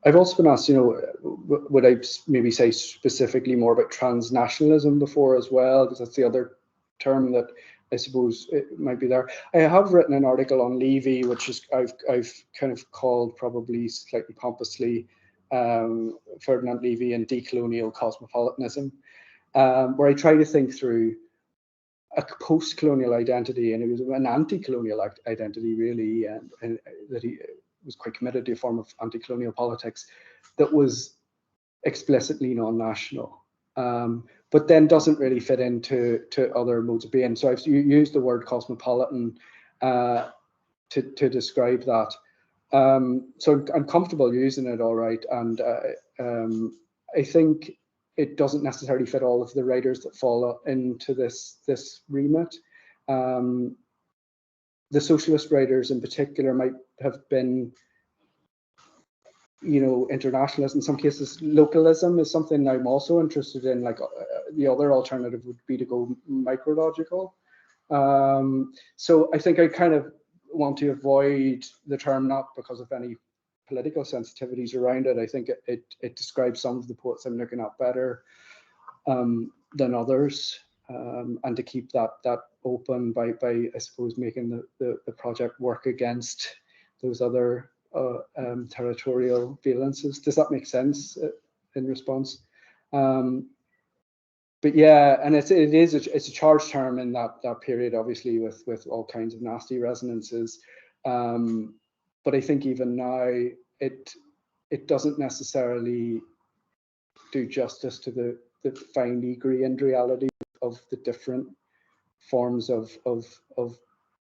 I've also been asked, would I maybe say specifically more about transnationalism before as well, because that's the other term that I suppose it might be there. I have written an article on Levy, which is I've kind of called, probably slightly pompously, Ferdinand Levy and Decolonial Cosmopolitanism, where I try to think through a post-colonial identity, and it was an anti-colonial identity really, and that he was quite committed to a form of anti-colonial politics that was explicitly non-national, but then doesn't really fit into other modes of being. So I've used the word cosmopolitan to describe that. So I'm comfortable using it, all right, and I think it doesn't necessarily fit all of the writers that fall into this remit. The socialist writers in particular might have been, you know, internationalist. In some cases, localism is something I'm also interested in. Like the other alternative would be to go micrological. So I think I kind of want to avoid the term, not because of any political sensitivities around it. I think it describes some of the poets I'm looking at better than others, and to keep that open by I suppose making the project work against those other territorial valences. Does that make sense in response? But yeah, and it's a charged term in that period, obviously, with all kinds of nasty resonances. But I think even now it doesn't necessarily do justice to the finely grained reality of the different forms of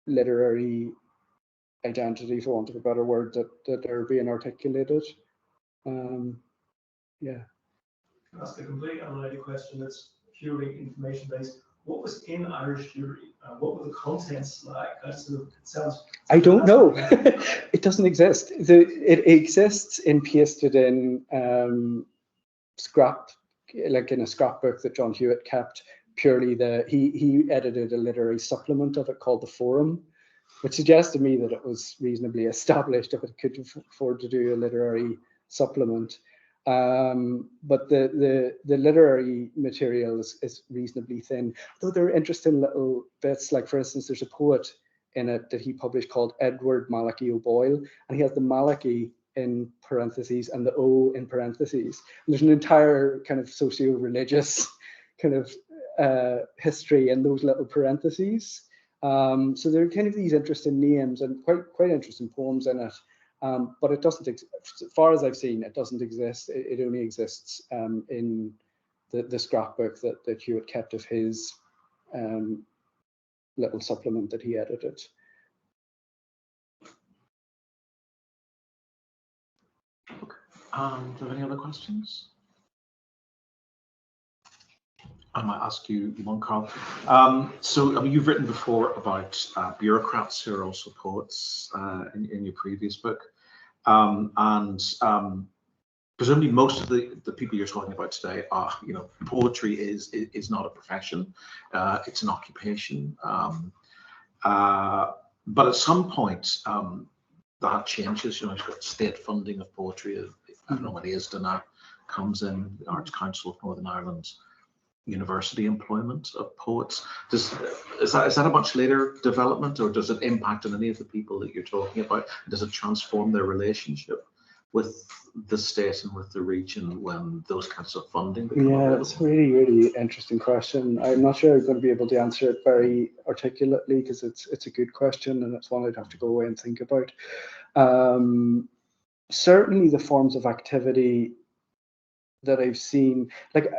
literary identity, for want of a better word, that are being articulated. Yeah. That's the complete unrelated question that's purely information based. What was in Irish theory? What were the contents like? It sounds. I don't know. It doesn't exist. It exists in pasted in scrap, like in a scrapbook that John Hewitt kept. Purely he edited a literary supplement of it called The Forum, which suggests to me that it was reasonably established if it could afford to do a literary supplement. But the literary material is reasonably thin, though there are interesting little bits. Like, for instance, there's a poet in it that he published called Edward Malachy O'Boyle, and he has the Malachy in parentheses and the O in parentheses. And there's an entire kind of socio-religious kind of history in those little parentheses. So there are kind of these interesting names and quite interesting poems in it. But it doesn't, as far as I've seen, it doesn't exist. It only exists in the scrapbook that Hewitt kept of his little supplement that he edited. Do you have any other questions? I might ask you one, Carl. So, I mean, you've written before about bureaucrats who are also poets in your previous book. Presumably most of the people you're talking about today are, you know, poetry is not a profession, it's an occupation. But at some point, that changes. You know, you've got state funding of poetry. I don't know what it is, now comes in, the Arts Council of Northern Ireland, university employment of poets. Is that a much later development, or does it impact on any of the people that you're talking about? Does it transform their relationship with the state and with the region when those kinds of funding become available? It's a really, really interesting question. I'm not sure I'm going to be able to answer it very articulately, because it's a good question and it's one I'd have to go away and think about. Certainly the forms of activity that I've seen, like,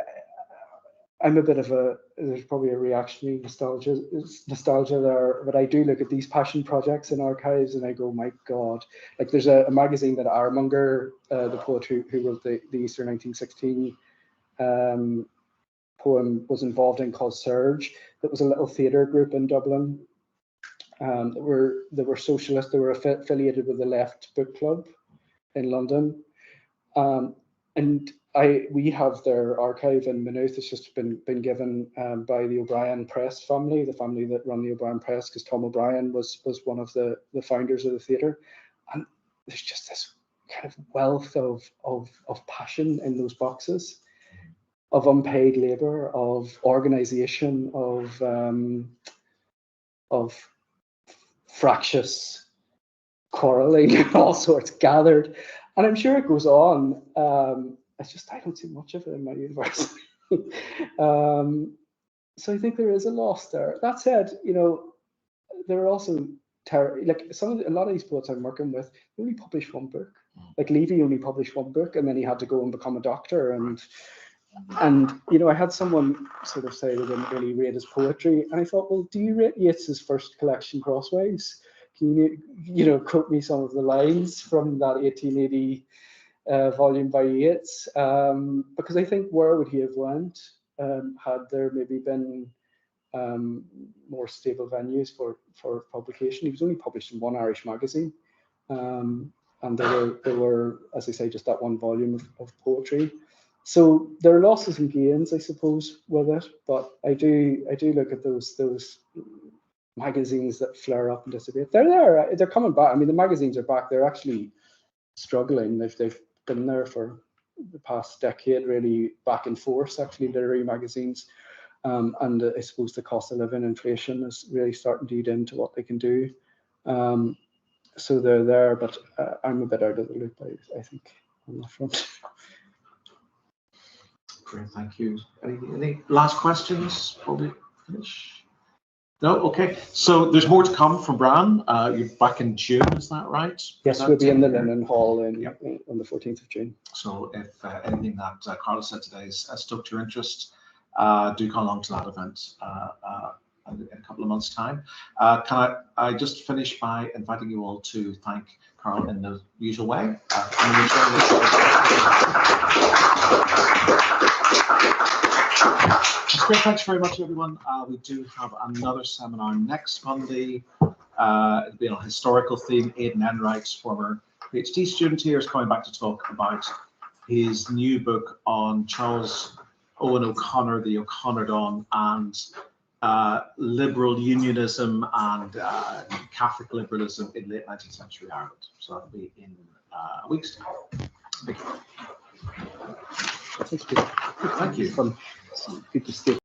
I'm a bit of there's probably a reactionary nostalgia there, but I do look at these passion projects in archives and I go, my God. Like, there's a magazine that Armonger, the poet who wrote the Easter 1916 poem, was involved in, called Surge. That was a little theatre group in Dublin. They were socialist. They were affiliated with the Left Book Club in London. And we have their archive in Maynooth. It's just been given by the O'Brien Press family, the family that run the O'Brien Press, because Tom O'Brien was one of the founders of the theatre. And there's just this kind of wealth of passion in those boxes, of unpaid labour, of organisation, of fractious quarrelling and all sorts gathered. And I'm sure it goes on. It's just I don't see much of it in my university. so I think there is a loss there. That said, you know, there are also like a lot of these poets I'm working with, they only published one book. Like Levy only published one book, and then he had to go and become a doctor. And you know, I had someone sort of say they didn't really rate his poetry, and I thought, well, do you rate Yeats's first collection, Crossways? Can you know, quote me some of the lines from that 1880 volume by Yeats? Because I think where would he have went had there maybe been more stable venues for publication? He was only published in one Irish magazine, and there were, as I say, just that one volume of poetry. So there are losses and gains, I suppose, with it. But I do look at those magazines that flare up and disappear. They're there. They're coming back. I mean, the magazines are back. They're actually struggling. They've been there for the past decade, really, back and forth. Actually, literary magazines. And I suppose the cost of living, inflation is really starting to eat into what they can do. So they're there, but I'm a bit out of the loop, I think, on that front. Great, thank you. Any last questions before we finish? No? Okay. So there's more to come from BRAN. You're back in June, is that right? Yes, we'll be in the Linen Hall on the 14th of June. So if anything that Carl said today has stoked your interest, do come along to that event in a couple of months' time. Can I just finish by inviting you all to thank Carl in the usual way. It's great. Thanks very much, everyone. We do have another seminar next Monday. It'll be on a historical theme. Aidan Enright's former PhD student here is coming back to talk about his new book on Charles Owen O'Connor, the O'Connor Dawn, and liberal unionism and Catholic liberalism in late 19th century Ireland. So that'll be in a week's time. Thank you. Thank you. Thank you. Good to see you.